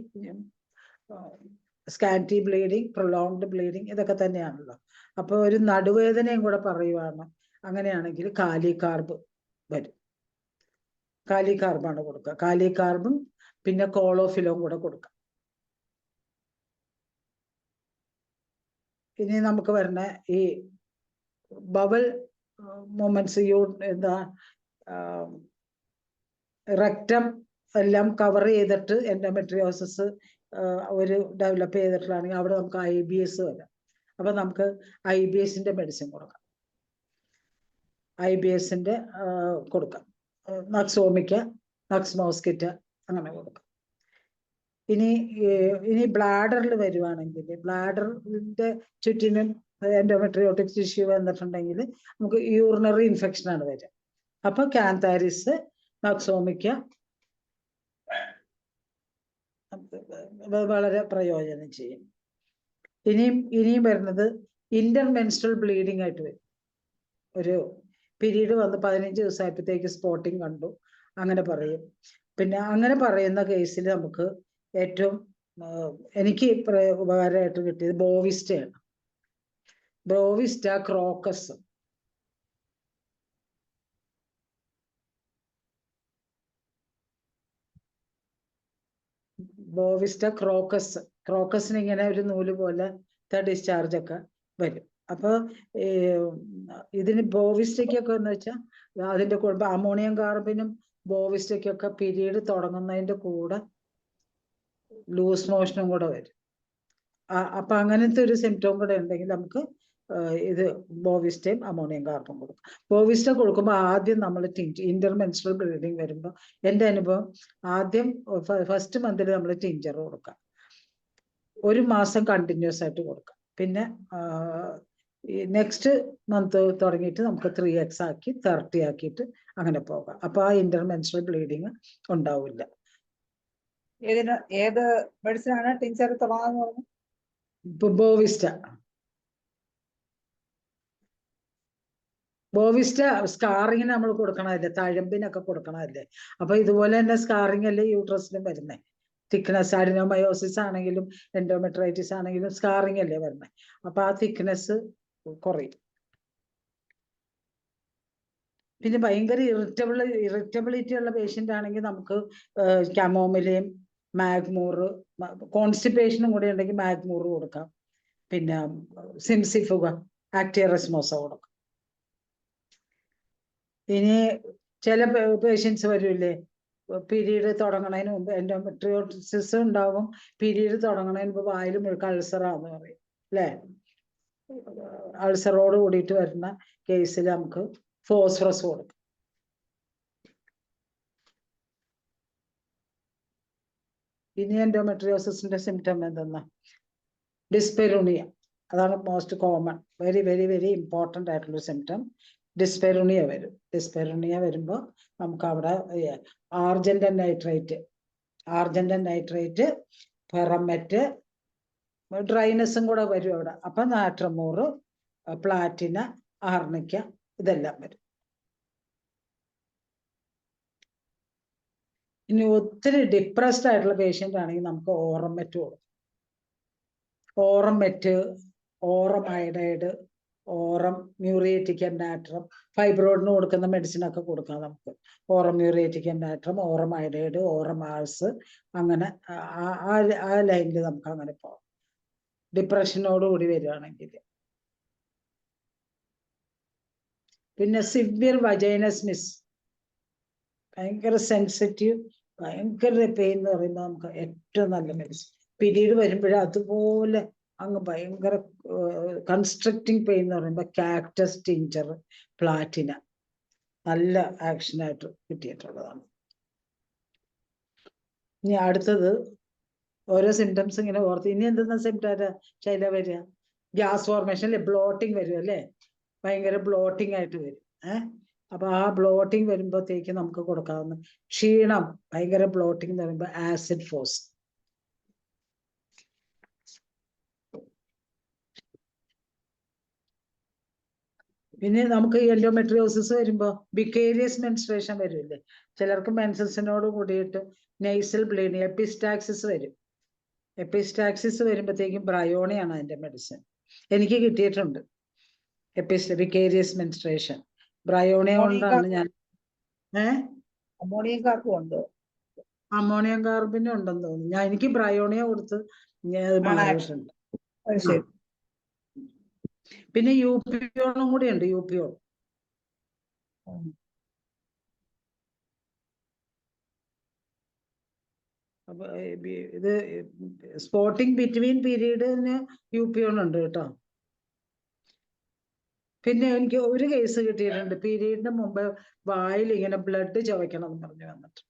സ്കാൻറ്റി ബ്ലീഡിങ്, പ്രൊലോങ്ഡ് ബ്ലീഡിങ്, ഇതൊക്കെ തന്നെയാണല്ലോ. അപ്പൊ ഒരു നടുവേദനയും കൂടെ പറയുവാണ്. അങ്ങനെയാണെങ്കിൽ കാലികാർബ് വരും. കാലികാർബാണ് കൊടുക്കുക. കാലികാർബും പിന്നെ കോളോഫിലോം കൂടെ കൊടുക്കാം. ഇനി നമുക്ക് വരുന്ന ഈ ബബിൾ മൊമെന്റ്സ്, റെക്റ്റം എല്ലാം കവർ ചെയ്തിട്ട് എൻഡോമെട്രിയോസിസ് ഒരു ഡെവലപ്പ് ചെയ്തിട്ടുള്ളതാണെങ്കിൽ അവിടെ നമുക്ക് IBS വരാം. അപ്പൊ നമുക്ക് IBSന്റെ മെഡിസിൻ കൊടുക്കാം. IBSന്റെ നക്സോമിക്ക, നക്സ്മോസ്കിറ്റ അങ്ങനെ കൊടുക്കാം. ഇനി ബ്ലാഡറിൽ വരുവാണെങ്കിൽ, ബ്ലാഡറിന്റെ ചുറ്റിനും എൻഡോമെട്രിയോട്ടിക് ടിഷ്യൂ വന്നിട്ടുണ്ടെങ്കിൽ നമുക്ക് യൂറിനറി ഇൻഫെക്ഷൻ ആണ് വരിക. അപ്പൊ കാന്താരിസ്, നക്സോമിക്ക വളരെ പ്രയോജനം ചെയ്യും. ഇനിയും വരുന്നത് ഇന്റർമെൻസ്ട്രൽ ബ്ലീഡിംഗ് ആയിട്ട് വരും. ഒരു പീരീഡ് വന്ന് 15 ദിവസമായപ്പോഴത്തേക്ക് സ്പോട്ടിങ് കണ്ടു, അങ്ങനെ പറയും. പിന്നെ അങ്ങനെ പറയുന്ന കേസിൽ നമുക്ക് ഏറ്റവും എനിക്ക് ഉപകാരമായിട്ട് കിട്ടിയത് ബോവിസ്റ്റയാണ്. ബോവിസ്റ്റ, ക്രോക്കസ്. ബോവിസ്റ്റ, ക്രോക്കസിന് ഇങ്ങനെ ഒരു നൂല് പോലെ ഡിസ്ചാർജ് ഒക്കെ വരും. അപ്പൊ ഇതിന് ബോവിസ്റ്റയ്ക്കൊക്കെ എന്ന് വെച്ചാൽ അതിന്റെ കൂടെ അമോണിയം കാർബിനും ബോവിസ്റ്റയ്ക്കൊക്കെ പീരീഡ് തുടങ്ങുന്നതിന്റെ കൂടെ ലൂസ് മോഷനും കൂടെ വരും. അപ്പൊ അങ്ങനത്തെ ഒരു സിംറ്റം കൂടെ ഉണ്ടെങ്കിൽ നമുക്ക് ഇത് ബോവിസ്റ്റയും അമോണിയം കാർബും കൊടുക്കും. ബോവിസ്റ്റ കൊടുക്കുമ്പോൾ ആദ്യം നമ്മൾ ഇന്റർമെൻസ്ട്രൽ ബ്ലീഡിങ് വരുമ്പോൾ എൻ്റെ അനുഭവം ആദ്യം ഫസ്റ്റ് മന്തിൽ നമ്മൾ ടിഞ്ചർ കൊടുക്കാം, 1 മാസം കണ്ടിന്യൂസ് ആയിട്ട് കൊടുക്കാം. പിന്നെ നെക്സ്റ്റ് മന്ത് തുടങ്ങിയിട്ട് നമുക്ക് 3x ആക്കി 30 ആക്കിയിട്ട് അങ്ങനെ പോകാം. അപ്പൊ ആ ഇന്റർമെൻസ്ട്രൽ ബ്ലീഡിങ് ഉണ്ടാവില്ല. ഏത് മെഡിസിൻ ആണ് ടിഞ്ചർ തുടങ്ങാന്ന് പറഞ്ഞു? ബോവിസ്റ്റ. ബോവിസ്റ്റ സ്കാറിങ്ങിന് നമ്മൾ കൊടുക്കണതല്ലേ, തഴമ്പിനൊക്കെ കൊടുക്കണതല്ലേ. അപ്പൊ ഇതുപോലെ തന്നെ സ്കാറിങ് അല്ലേ യൂട്രസിലും വരുന്നേ. തിക്നെസ് അഡിനോമയോസിസ് ആണെങ്കിലും എൻഡോമെട്രൈറ്റിസ് ആണെങ്കിലും സ്കാറിങ് അല്ലേ വരുന്നത്. അപ്പൊ ആ തിക്നെസ് കുറയും. പിന്നെ ഭയങ്കര ഇറിറ്റബിലിറ്റി ഉള്ള പേഷ്യന്റ് ആണെങ്കിൽ നമുക്ക് ക്യാമോമിലയും മാഗ്മൂറ്, കോൺസ്റ്റിപ്പേഷനും കൂടെ ഉണ്ടെങ്കിൽ മാഗ്മൂറ് കൊടുക്കാം. പിന്നെ സിംസിഫുക, ആക്ടിയറസ്മോസ കൊടുക്കാം. ഇനി ചില പേഷ്യൻസ് വരില്ലേ, പീരീഡ് തുടങ്ങണതിന് മുമ്പ് എൻഡോമെട്രിയോസിസ് ഉണ്ടാവും, പീരീഡ് തുടങ്ങണതിന് മുമ്പ് വായിൽ മുഴുക്ക അൾസറാന്ന് പറയും അല്ലേ. അൾസറോട് കൂടിയിട്ട് വരുന്ന കേസിൽ നമുക്ക് ഫോസ്ഫറസ് കൊടുക്കും. ഇനി എൻഡോമെട്രിയോസിന്റെ സിംറ്റം എന്തെന്നാ, ഡിസ്പെരുണിയ. അതാണ് most common, very very very important ആയിട്ടുള്ള സിംറ്റം. ഡിസ്പെരുണിയ വരും. ഡിസ്പെരുണിയ വരുമ്പോൾ നമുക്ക് അവിടെ ആർജന്റൻ നൈട്രേറ്റ്, പെറമെറ്റ്, ഡ്രൈനസും കൂടെ വരും അവിടെ. അപ്പൊ നാട്രമൂറ്, പ്ലാറ്റിന, ആർണിക്ക ഇതെല്ലാം വരും. ഇനി ഒത്തിരി ഡിപ്രസ്ഡ് ആയിട്ടുള്ള പേഷ്യന്റ് ആണെങ്കിൽ നമുക്ക് ഓറമെറ്റ് കൊടുക്കും. ഓറമെറ്റ്, ഓറം അയഡൈഡ്, ഓറം മ്യൂറിയേറ്റിക് നാട്രം, ഫൈബ്രോയിഡിന് കൊടുക്കുന്ന മെഡിസിൻ ഒക്കെ കൊടുക്കാം നമുക്ക്. ഓറം മ്യൂറിയേറ്റിക് നാട്രം, ഓറം അയഡൈഡ്, ഓറം ആൾസ്, അങ്ങനെ ആ ലൈനിൽ നമുക്ക് അങ്ങനെ പോകാം ഡിപ്രഷനോട് കൂടി വരികയാണെങ്കിൽ. പിന്നെ സിവിയർ വജൈനസ് മിസ്, ഭയങ്കര സെൻസിറ്റീവ്, ഭയങ്കര പെയിൻ എന്ന് പറയുമ്പോൾ നമുക്ക് ഏറ്റവും നല്ല മെഡിസിൻ. പീരീഡ് വരുമ്പോഴേ അതുപോലെ അങ്ങ് ഭയങ്കര കൺസ്ട്രക്റ്റിംഗ് പെയിൻ എന്ന് പറയുമ്പോൾ കാക്ടസ് ടിഞ്ചർ, പ്ലാറ്റിന നല്ല ആക്ഷനായിട്ട് കിട്ടിയിട്ടുള്ളതാണ്. ഇനി അടുത്തത് ഓരോ സിംറ്റംസ് ഇങ്ങനെ ഓർത്ത്, ഇനി എന്തെന്നാ സിംറ്റം ശൈല വരിക, ഗ്യാസ് ഫോർമേഷൻ അല്ലെ, ബ്ലോട്ടിങ് വരും അല്ലേ, ഭയങ്കര ബ്ലോട്ടിങ് ആയിട്ട് വരും. അപ്പൊ ആ ബ്ലോട്ടിങ് വരുമ്പോഴത്തേക്ക് നമുക്ക് കൊടുക്കാവുന്ന ക്ഷീണം, ഭയങ്കര ബ്ലോട്ടിങ് എന്ന് പറയുമ്പോൾ ആസിഡ് ഫോസ്. പിന്നെ നമുക്ക് എൻഡോമെട്രിയോസിസ് വരുമ്പോൾ ബിക്കേരിയസ് മെൻസ്ട്രേഷൻ വരില്ലേ, ചിലർക്ക് മെൻസസിനോട് കൂടിയിട്ട് നെയ്സൽ ബ്ലീഡിങ്, എപ്പിസ്റ്റാക്സിസ് വരും. എപ്പിസ്റ്റാക്സിസ് വരുമ്പോഴത്തേക്കും ബ്രയോണിയാണ് അതിന്റെ മെഡിസിൻ. എനിക്ക് കിട്ടിയിട്ടുണ്ട് ബിക്കേരിയസ് മെൻസ്ട്രേഷൻ. ബ്രയോണിയ കൊണ്ടാണ് ഞാൻ അമോണിയം കാർബും ഉണ്ട്, അമോണിയം കാർബിനും ഉണ്ടെന്ന് തോന്നുന്നു. എനിക്ക് ബ്രയോണിയ കൊടുത്ത് മാറിയിട്ടുണ്ട്. പിന്നെ യൂപിയോണും കൂടി ഉണ്ട്, യൂപിയോൺ. അപ്പൊ ഇത് സ്പോട്ടിങ് ബിറ്റ്വീൻ പീരീഡിന് യൂപിയോൺ ഉണ്ട് കേട്ടോ. പിന്നെ എനിക്ക് ഒരു കേസ് കിട്ടിയിട്ടുണ്ട്, പീരീഡിന് മുമ്പ് വായിൽ ഇങ്ങനെ ബ്ലഡ് ചവയ്ക്കണം എന്ന് പറഞ്ഞു വന്നിട്ട്.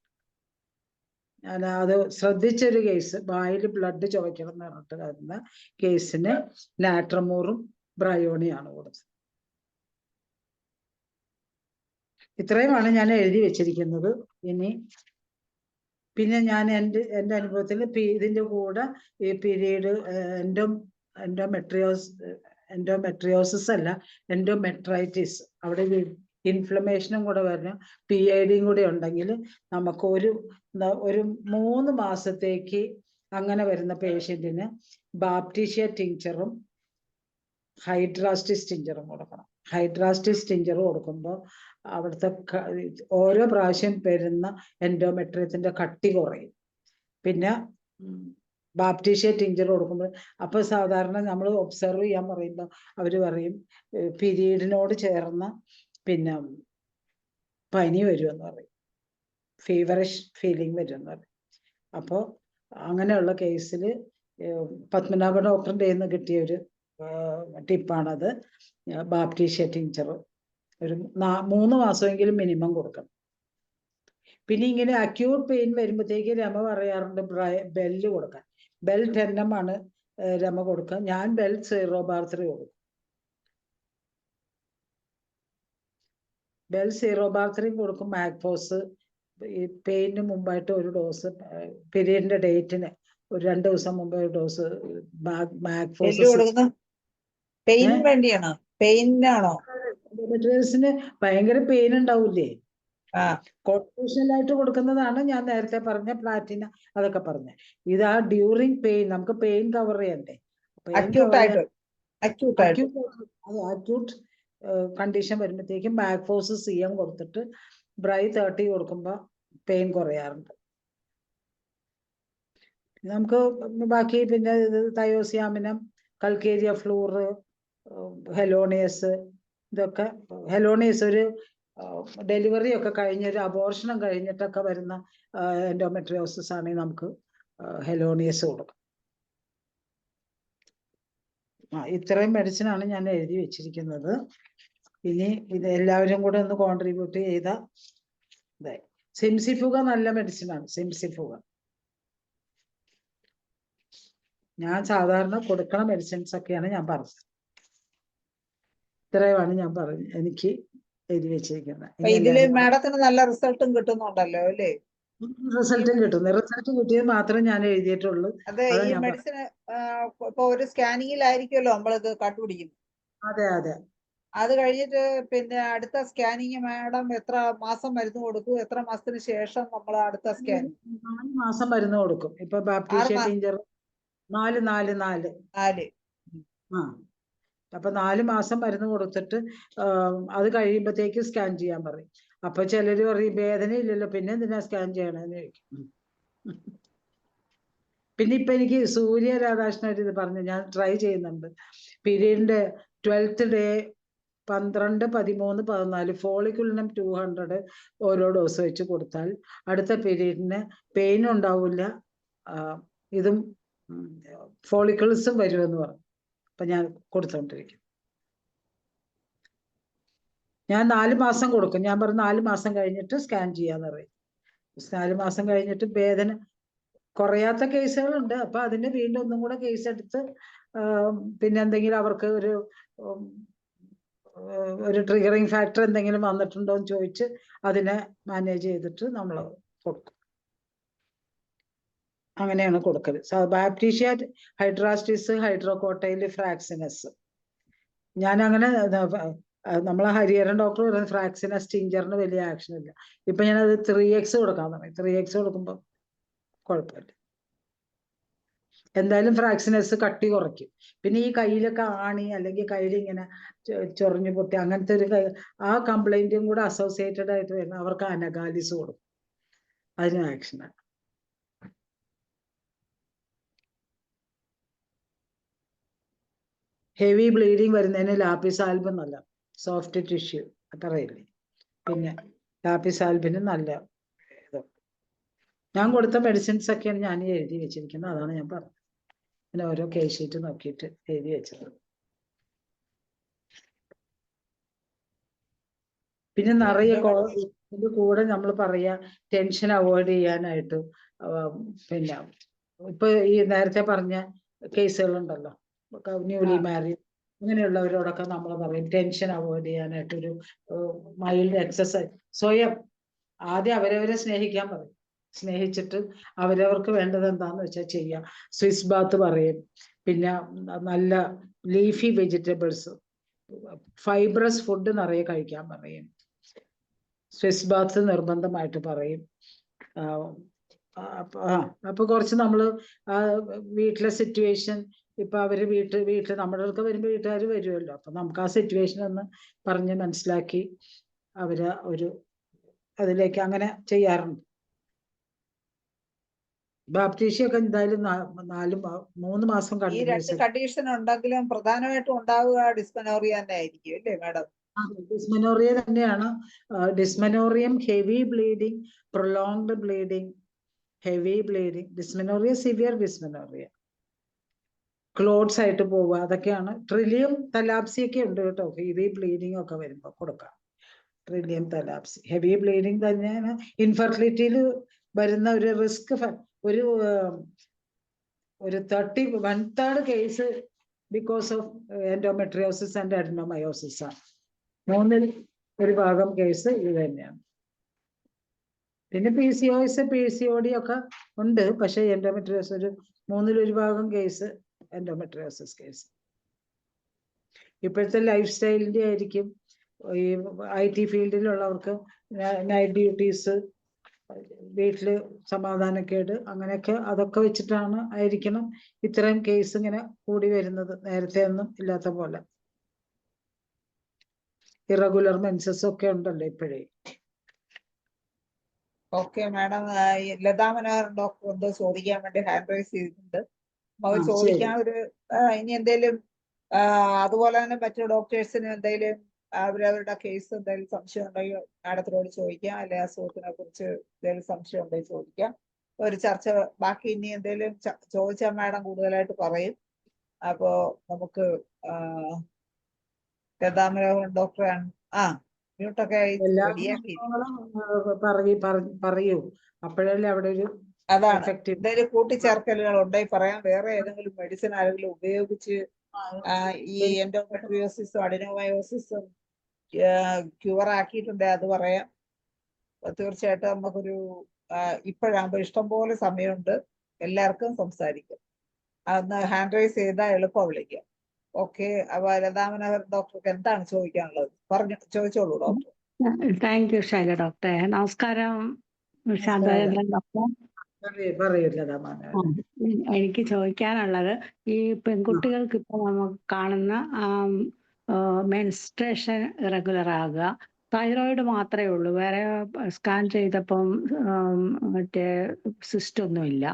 ഞാൻ അത് ശ്രദ്ധിച്ചൊരു കേസ്, വായിൽ ബ്ലഡ് ചവയ്ക്കണം എന്ന് പറഞ്ഞിട്ട് വരുന്ന കേസിന് നാട്രമൂറും ബ്രയോണിയാണ് കൊടുത്തത്. ഇത്രയുമാണ് ഞാൻ എഴുതി വെച്ചിരിക്കുന്നത്. ഇനി പിന്നെ ഞാൻ എൻ്റെ അനുഭവത്തിൽ ഇതിൻ്റെ കൂടെ ഈ പീരീഡ് എൻഡോമെട്രിയോസിസ് അല്ല, എൻഡോമെട്രൈറ്റിസ്, അവിടെ ഇൻഫ്ലമേഷനും കൂടെ വരണം, PIDയും കൂടെ ഉണ്ടെങ്കിൽ നമുക്ക് ഒരു 3 മാസത്തേക്ക് അങ്ങനെ വരുന്ന പേഷ്യന്റിന് ബാപ്റ്റീഷ്യ ടിഞ്ചറും ഹൈഡ്രാസ്റ്റിസ് ടിഞ്ചറും കൊടുക്കണം. ഹൈഡ്രാസ്റ്റിസ് ടിഞ്ചർ കൊടുക്കുമ്പോൾ അവിടുത്തെ ഓരോ പ്രാവശ്യം വരുന്ന എൻഡോമെട്രിയത്തിന്റെ കട്ടി കുറയും. പിന്നെ ബാപ്റ്റീഷ്യ ടിഞ്ചർ കൊടുക്കുമ്പോൾ, അപ്പൊ സാധാരണ നമ്മൾ ഒബ്സർവ് ചെയ്യാൻ പറയുമ്പോൾ അവര് പറയും പീരീഡിനോട് ചേർന്ന പിന്നെ പനി വരുമെന്ന് പറയും, ഫീവറിഷ് ഫീലിംഗ് വരുമെന്ന് പറയും. അപ്പോൾ അങ്ങനെയുള്ള കേസിൽ പത്മനാഭ ഡോക്ടറിൻ്റെ കയ്യിൽ നിന്ന് കിട്ടിയ ഒരു ടിപ്പാണത്. ബാപ്റ്റീഷ്യ ടിഞ്ചർ ഒരു 3 മാസമെങ്കിലും മിനിമം കൊടുക്കണം. പിന്നെ ഇങ്ങനെ അക്യൂട്ട് പെയിൻ വരുമ്പോഴത്തേക്ക് രമ പറയാറുണ്ട് ബെല്ല് കൊടുക്കാൻ. ബെൽ 10 ആണ് രമ കൊടുക്കുക. ഞാൻ ബെൽ 0/3 കൊടുക്കും. ബെൽ 0/3 കൊടുക്കും. മാഗ്ഫോസ് ഈ പെയിന് മുമ്പായിട്ട് ഒരു ഡോസ്, പീരീഡിന്റെ ഡേറ്റിന് ഒരു 2 ദിവസം മുമ്പ് ഒരു ഡോസ് മാഗ്ഫോസ്. പെയിൻ വേണ്ടിയാണോ? പെയിനാണോ? എൻഡോമെട്രിയോസിന് ഭയങ്കര പെയിൻ ഉണ്ടാവൂലേ? ആ കോൺസ്റ്റിറ്റ്യൂഷണലായിട്ട് കൊടുക്കുന്നതാണ് ഞാൻ നേരത്തെ പറഞ്ഞ പ്ലാറ്റിന അതൊക്കെ പറഞ്ഞ. ഇതാ ഡ്യൂറിങ് പെയിൻ, നമുക്ക് പെയിൻ കവർ ചെയ്യണ്ടേ? പെയിൻ കവർ ചെയ്യാൻ അക്യൂട്ടായിട്ട് അക്യൂട്ട് കണ്ടീഷൻ വരുമ്പോഴത്തേക്കും ബാക്ക് ഫോഴ്സ് CM കൊടുത്തിട്ട് ബ്രൈ 30 കൊടുക്കുമ്പോ പെയിൻ കുറയാറുണ്ട്. നമുക്ക് ബാക്കി പിന്നെ തയോസിയാമിനം, കൽക്കേരിയ ഫ്ലൂർ, ഹെലോണിയസ്, ഇതൊക്കെ ഹെലോണിയസ് ഒരു ഡെലിവറി ഒക്കെ കഴിഞ്ഞ ഒരു അബോർഷണം കഴിഞ്ഞിട്ടൊക്കെ വരുന്ന എൻഡോമെട്രിയോസിസ് ആണെങ്കിൽ നമുക്ക് ഹെലോണിയസ് കൊടുക്കും. ഇത്രയും മെഡിസിനാണ് ഞാൻ എഴുതി വെച്ചിരിക്കുന്നത്. ഇനി ഇത് എല്ലാവരും കൂടെ ഒന്ന് കോൺട്രിബ്യൂട്ട് ചെയ്ത സിംസിഫുക നല്ല മെഡിസിനാണ്. സിംസിഫുക ഞാൻ സാധാരണ കൊടുക്കണ മെഡിസിൻസ് ഒക്കെയാണ് ഞാൻ പറഞ്ഞത്. ഇത്രയുമാണ് ഞാൻ എനിക്ക് എഴുതി വെച്ചിരിക്കുന്നത്. ഇതില് മാഡത്തിന് നല്ല റിസൾട്ടും കിട്ടുന്നുണ്ടല്ലോ അല്ലേ? റിസൾട്ടും കിട്ടുന്നു. റിസൾട്ട് കിട്ടിയത് മാത്രമേ ഞാൻ എഴുതിയിട്ടുള്ളൂ. അതെ, ഈ മെഡിസിന് ഇപ്പൊ ഒരു സ്കാനിങ്ങിലായിരിക്കുമല്ലോ നമ്മളിത് കണ്ടുപിടിക്കുന്നത്. അതെ അതെ. അത് കഴിഞ്ഞിട്ട് പിന്നെ അടുത്ത സ്കാനിങ് മാഡം എത്ര മാസം മരുന്ന് കൊടുക്കും? എത്ര മാസത്തിന് ശേഷം നമ്മൾ അടുത്ത സ്കാനിങ്? 4 മാസം മരുന്ന് കൊടുക്കും. ഇപ്പൊ ബാപ്റ്റീഷ്യ ടീഞ്ചർ 4 അപ്പൊ 4 മാസം മരുന്ന് കൊടുത്തിട്ട് അത് കഴിയുമ്പോഴത്തേക്ക് സ്കാൻ ചെയ്യാൻ പറയും. അപ്പൊ ചിലര് പറയും വേദന ഇല്ലല്ലോ പിന്നെ എന്തിനാ സ്കാൻ ചെയ്യണമെന്ന് ചോദിക്കും. പിന്നെ ഇപ്പൊ എനിക്ക് സൂര്യ രാധാകൃഷ്ണൻ ഒരു ഇത് പറഞ്ഞു, ഞാൻ ട്രൈ ചെയ്യുന്നുണ്ട്. പീരീഡിന്റെ 12th ഡേ 12, 13, 14 ഫോളിക്കുലിനും 200 ഓരോ ഡോസ് വെച്ച് കൊടുത്താൽ അടുത്ത പീരീഡിന് പെയിൻ ഉണ്ടാവില്ല, ഇതും ഫോളിക്കിൾസും വരുമെന്ന് പറഞ്ഞു. അപ്പൊ ഞാൻ കൊടുത്തോണ്ടിരിക്കും. ഞാൻ 4 മാസം കൊടുക്കും. ഞാൻ പറഞ്ഞു 4 മാസം കഴിഞ്ഞിട്ട് സ്കാൻ ചെയ്യാന്ന് പറയും. 4 മാസം കഴിഞ്ഞിട്ട് വേദന കുറയാത്ത കേസുകളുണ്ട്. അപ്പൊ അതിന് വീണ്ടും ഒന്നും കൂടെ കേസ് എടുത്ത് പിന്നെ എന്തെങ്കിലും അവർക്ക് ഒരു ട്രിഗറിങ് ഫാക്ടർ എന്തെങ്കിലും വന്നിട്ടുണ്ടോ എന്ന് ചോദിച്ച് അതിനെ മാനേജ് ചെയ്തിട്ട് നമ്മൾ കൊടുക്കും. അങ്ങനെയാണ് കൊടുക്കല്. ബാപ്റ്റീഷ്യ ഹൈഡ്രാസ്റ്റിസ്, ഹൈഡ്രോകോട്ടൈൽ, ഫ്രാക്സിനസ്. ഞാൻ അങ്ങനെ നമ്മളെ ഹരിഹരൻ ഡോക്ടർ പറയുന്നത് ഫ്രാക്സിനസ് ടിഞ്ചറിന് വലിയ ആക്ഷൻ ഇല്ല. ഇപ്പൊ ഞാനത് 3x കൊടുക്കാൻ തുടങ്ങി. 3x കൊടുക്കുമ്പോ കുഴപ്പമില്ല. എന്തായാലും ഫ്രാക്സിനസ് കട്ടി കുറയ്ക്കും. പിന്നെ ഈ കയ്യിലൊക്കെ ആണി അല്ലെങ്കിൽ കയ്യിൽ ഇങ്ങനെ ചൊറിഞ്ഞു പൊട്ടി അങ്ങനത്തെ ഒരു ആ കംപ്ലൈന്റും കൂടെ അസോസിയേറ്റഡ് ആയിട്ട് വരുന്ന അവർക്ക് അനഗാലിസ് കൊടുക്കും. അതിന് ആക്ഷനാണ്. ഹെവി ബ്ലീഡിങ് വരുന്നതിന് ലാപ്പിസ് ആൽബം നല്ല സോഫ്റ്റ് ടിഷ്യൂ പറയില്ലേ, പിന്നെ ലാപ്പിസ് ആൽബിന് നല്ല ഇത്. ഞാൻ കൊടുത്ത മെഡിസിൻസ് ഒക്കെയാണ് ഞാൻ എഴുതി വെച്ചിരിക്കുന്നത്. അതാണ് ഞാൻ പറഞ്ഞത്. പിന്നെ ഓരോ കേസ് ഷീറ്റ് നോക്കിയിട്ട് എഴുതി വെച്ചത്. പിന്നെ നിറയെ ഇതിന്റെ കൂടെ നമ്മൾ പറയാ ടെൻഷൻ അവോയ്ഡ് ചെയ്യാനായിട്ട്. പിന്നെ ഇപ്പൊ ഈ നേരത്തെ പറഞ്ഞ കേസുകളുണ്ടല്ലോ, ന്യൂലി മാരീഡ് അങ്ങനെയുള്ളവരോടൊക്കെ നമ്മൾ പറയും ടെൻഷൻ അവോയ്ഡ് ചെയ്യാനായിട്ടൊരു മൈൽഡ് എക്സസൈസ്. സ്വയം ആദ്യം അവരവരെ സ്നേഹിക്കാൻ പറയും. സ്നേഹിച്ചിട്ട് അവരവർക്ക് വേണ്ടത് എന്താന്ന് വെച്ചാൽ ചെയ്യാം. സ്വിസ് ബാത്ത് പറയും. പിന്നെ നല്ല ലീഫി വെജിറ്റബിൾസ്, ഫൈബ്രസ് ഫുഡ് നിറയെ കഴിക്കാൻ പറയും. സ്വിസ് ബാത്ത് നിർബന്ധമായിട്ട് പറയും. അപ്പൊ കുറച്ച് നമ്മള് വീട്ടിലെ സിറ്റുവേഷൻ, ഇപ്പൊ അവര് വീട്ടിൽ നമ്മുടെ അടുത്ത് വരുമ്പോ വീട്ടുകാർ വരുമല്ലോ, അപ്പൊ നമുക്ക് ആ സിറ്റുവേഷൻ ഒന്ന് പറഞ്ഞ് മനസ്സിലാക്കി അവര് അതിലേക്ക് അങ്ങനെ ചെയ്യാറുണ്ട്. ബാപ്റ്റീഷ്യ ഒക്കെ എന്തായാലും 3 മാസം ഈ 2 കണ്ടീഷൻ ഉണ്ടെങ്കിലും പ്രധാനമായിട്ടും ഉണ്ടാവുക ഡിസ്മെനോറിയ തന്നെ ആയിരിക്കും അല്ലേ മാഡം? ഡിസ്മെനോറിയ തന്നെയാണ്. Dysmenorrhoea, heavy bleeding, prolonged bleeding, heavy bleeding, dysmenorrhoea, severe dysmenorrhoea, clots ആയിട്ട് പോവുക, അതൊക്കെയാണ്. ട്രിലിയം തലാപ്സി ഒക്കെ ഉണ്ട് കേട്ടോ. ഹെവി ബ്ലീഡിങ് ഒക്കെ വരുമ്പോ കൊടുക്കാം ട്രിലിയം തലാപ്സി. ഹെവി ബ്ലീഡിങ് തന്നെയാണ് ഇൻഫെർട്ടിലിറ്റിയിൽ വരുന്ന ഒരു റിസ്ക്. ഒരു 1/3 case because of endometriosis and adenomyosis ആണ്. 1/3 ഭാഗം കേസ് ഇത് തന്നെയാണ്. പിന്നെ PCOS, PCOD ഒക്കെ ഉണ്ട്. പക്ഷെ എൻഡോമെട്രിയോസിസ് ഒരു 1/3 ഭാഗം കേസ് എൻഡോമെട്രിയോസിസ് കേസ്. ഇപ്പോഴത്തെ ലൈഫ് സ്റ്റൈലിന്റെ ആയിരിക്കും. ഈ IT ഫീൽഡിലുള്ളവർക്ക് നൈറ്റ് ഡ്യൂട്ടീസ്, വീട്ടില് സമാധാനക്കേട്, അങ്ങനെയൊക്കെ അതൊക്കെ വെച്ചിട്ടാണ് ആയിരിക്കണം ഇത്രയും കേസ് ഇങ്ങനെ കൂടി വരുന്നത്. നേരത്തെ ഒന്നും ഇല്ലാത്ത പോലെ ഇറഗുലർ മെൻസസ് ഒക്കെ ഉണ്ടല്ലോ ഇപ്പോഴേ. ഓക്കെ മാഡം, ലതാ മനോഹരൻ ഡോക്ടർ എന്തോ ചോദിക്കാൻ വേണ്ടി ഹാൻഡ് റൈസ് ചെയ്തിട്ടുണ്ട്. നമുക്ക് ശരി. ചോദിക്കാൻ ഒരു ഇനി എന്തേലും അതുപോലെ തന്നെ മറ്റു ഡോക്ടേഴ്സിന് എന്തെങ്കിലും അവരവരുടെ കേസ് എന്തെങ്കിലും സംശയം ഉണ്ടെങ്കിൽ മാഡത്തിനോട് ചോദിക്കാം, അല്ലെങ്കിൽ അസുഖത്തിനെ കുറിച്ച് എന്തെങ്കിലും സംശയം ഉണ്ടെങ്കിൽ ചോദിക്കാം. ഒരു ചർച്ച ബാക്കി ഇനി എന്തെങ്കിലും ചോദിച്ചാൽ മാഡം കൂടുതലായിട്ട് പറയും. അപ്പോ നമുക്ക് ലതാ മനോഹരൻ ഡോക്ടറെ മ്യൂട്ടൊക്കെ എല്ലാ റെഡിയാക്കി. പറയൂ, അപ്പോഴല്ലേ അവിടെ ഒരു അതാണ് effective. എന്തെങ്കിലും കൂട്ടിച്ചേർക്കലുകൾ ഉണ്ടെങ്കിൽ പറയാം. വേറെ ഏതെങ്കിലും മെഡിസിൻ ആരെങ്കിലും ഉപയോഗിച്ച് ഈ എൻഡോമെട്രിയോസിസും അഡിനോമയോസിസും ക്യൂർ ആക്കിയിട്ടുണ്ടെങ്കിൽ അത് പറയാം. തീർച്ചയായിട്ടും നമുക്കൊരു ഇപ്പോഴാകുമ്പോൾ ഇഷ്ടംപോലെ സമയമുണ്ട്, എല്ലാവർക്കും സംസാരിക്കാം. അന്ന് ഹാൻഡ് റൈസ് ചെയ്താൽ എളുപ്പം വിളിക്കാം. ഓക്കെ, അപ്പൊ ലതാ മനോഹർ ഡോക്ടർക്ക് എന്താണ് ചോദിക്കാനുള്ളത്? ചോദിച്ചോളൂ ഡോക്ടർ. താങ്ക് യു ശൈല ഡോക്ടറെ. നമസ്കാരം ശാന്തചന്ദ്രൻ ഡോക്ടർ. പറയൂ ലതാ മനോഹരൻ. എനിക്ക് ചോദിക്കാനുള്ളത്, ഈ പെൺകുട്ടികൾക്ക് ഇപ്പൊ നമുക്ക് കാണുന്ന മെൻസ്ട്രേഷൻ ഇറഗുലർ ആകുക, തൈറോയിഡ് മാത്രമേ ഉള്ളൂ, വേറെ സ്കാൻ ചെയ്തപ്പം മറ്റേ സിസ്റ്റ് ഒന്നുമില്ല,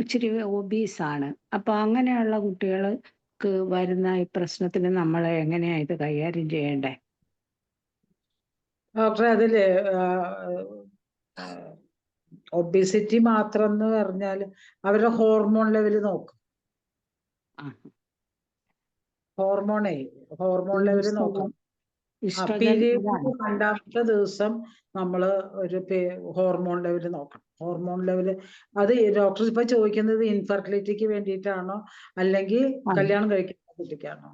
ഇച്ചിരി ഒബീസ് ആണ്. അപ്പൊ അങ്ങനെയുള്ള കുട്ടികൾക്ക് വരുന്ന ഈ പ്രശ്നത്തിന് നമ്മൾ എങ്ങനെയാ ഇത് കൈകാര്യം ചെയ്യേണ്ടേ? ഡോക്ടറെ, അതില് ഒബിസിറ്റി മാത്രം എന്ന് പറഞ്ഞാൽ അവരുടെ ഹോർമോൺ ലെവൽ നോക്കും. ഹോർമോൺ ലെവൽ നോക്കണം. പീരീഡ് രണ്ടാമത്തെ ദിവസം നമ്മള് ഒരു ഹോർമോൺ ലെവൽ നോക്കണം. ഹോർമോൺ ലെവല് അത് ഡോക്ടർ ഇപ്പൊ ചോദിക്കുന്നത് ഇൻഫെർട്ടിലിറ്റിക്ക് വേണ്ടിയിട്ടാണോ അല്ലെങ്കിൽ കല്യാണം കഴിക്കുന്ന കുട്ടിക്കാണോ?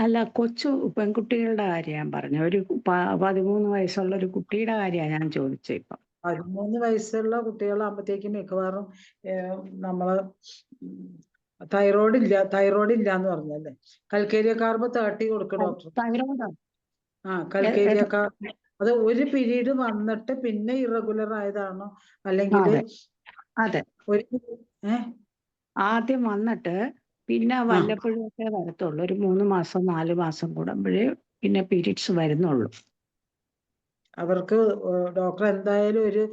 അല്ല, കൊച്ചു പെൺകുട്ടികളുടെ കാര്യം ഞാൻ പറഞ്ഞു. ഒരു 13 വയസ്സുള്ള ഒരു കുട്ടിയുടെ കാര്യമാണ് ഞാൻ ചോദിച്ചത്. ഇപ്പൊ 13 വയസ്സുള്ള കുട്ടികളാകുമ്പോഴത്തേക്കും മിക്കവാറും നമ്മള് തൈറോയ്ഡ് ഇല്ല എന്ന് പറഞ്ഞല്ലേ. കൽക്കേരിയ കാർബ് 30 കൊടുക്കും ഡോക്ടർ. കൽക്കേരിയ കാർബ് അത് ഒരു പീരീഡ് വന്നിട്ട് പിന്നെ ഇറഗുലർ ആയതാണോ അല്ലെങ്കിൽ ആദ്യം വന്നിട്ട് പിന്നെ വല്ലപ്പോഴും ഒക്കെ വരത്തുള്ളൂ. ഒരു 3 മാസം 4 മാസം കൂടുമ്പോഴേ പിന്നെ പീരീഡ്സ് വരുന്നുള്ളൂ. അവർക്ക് ഡോക്ടർ എന്തായാലും ഒരു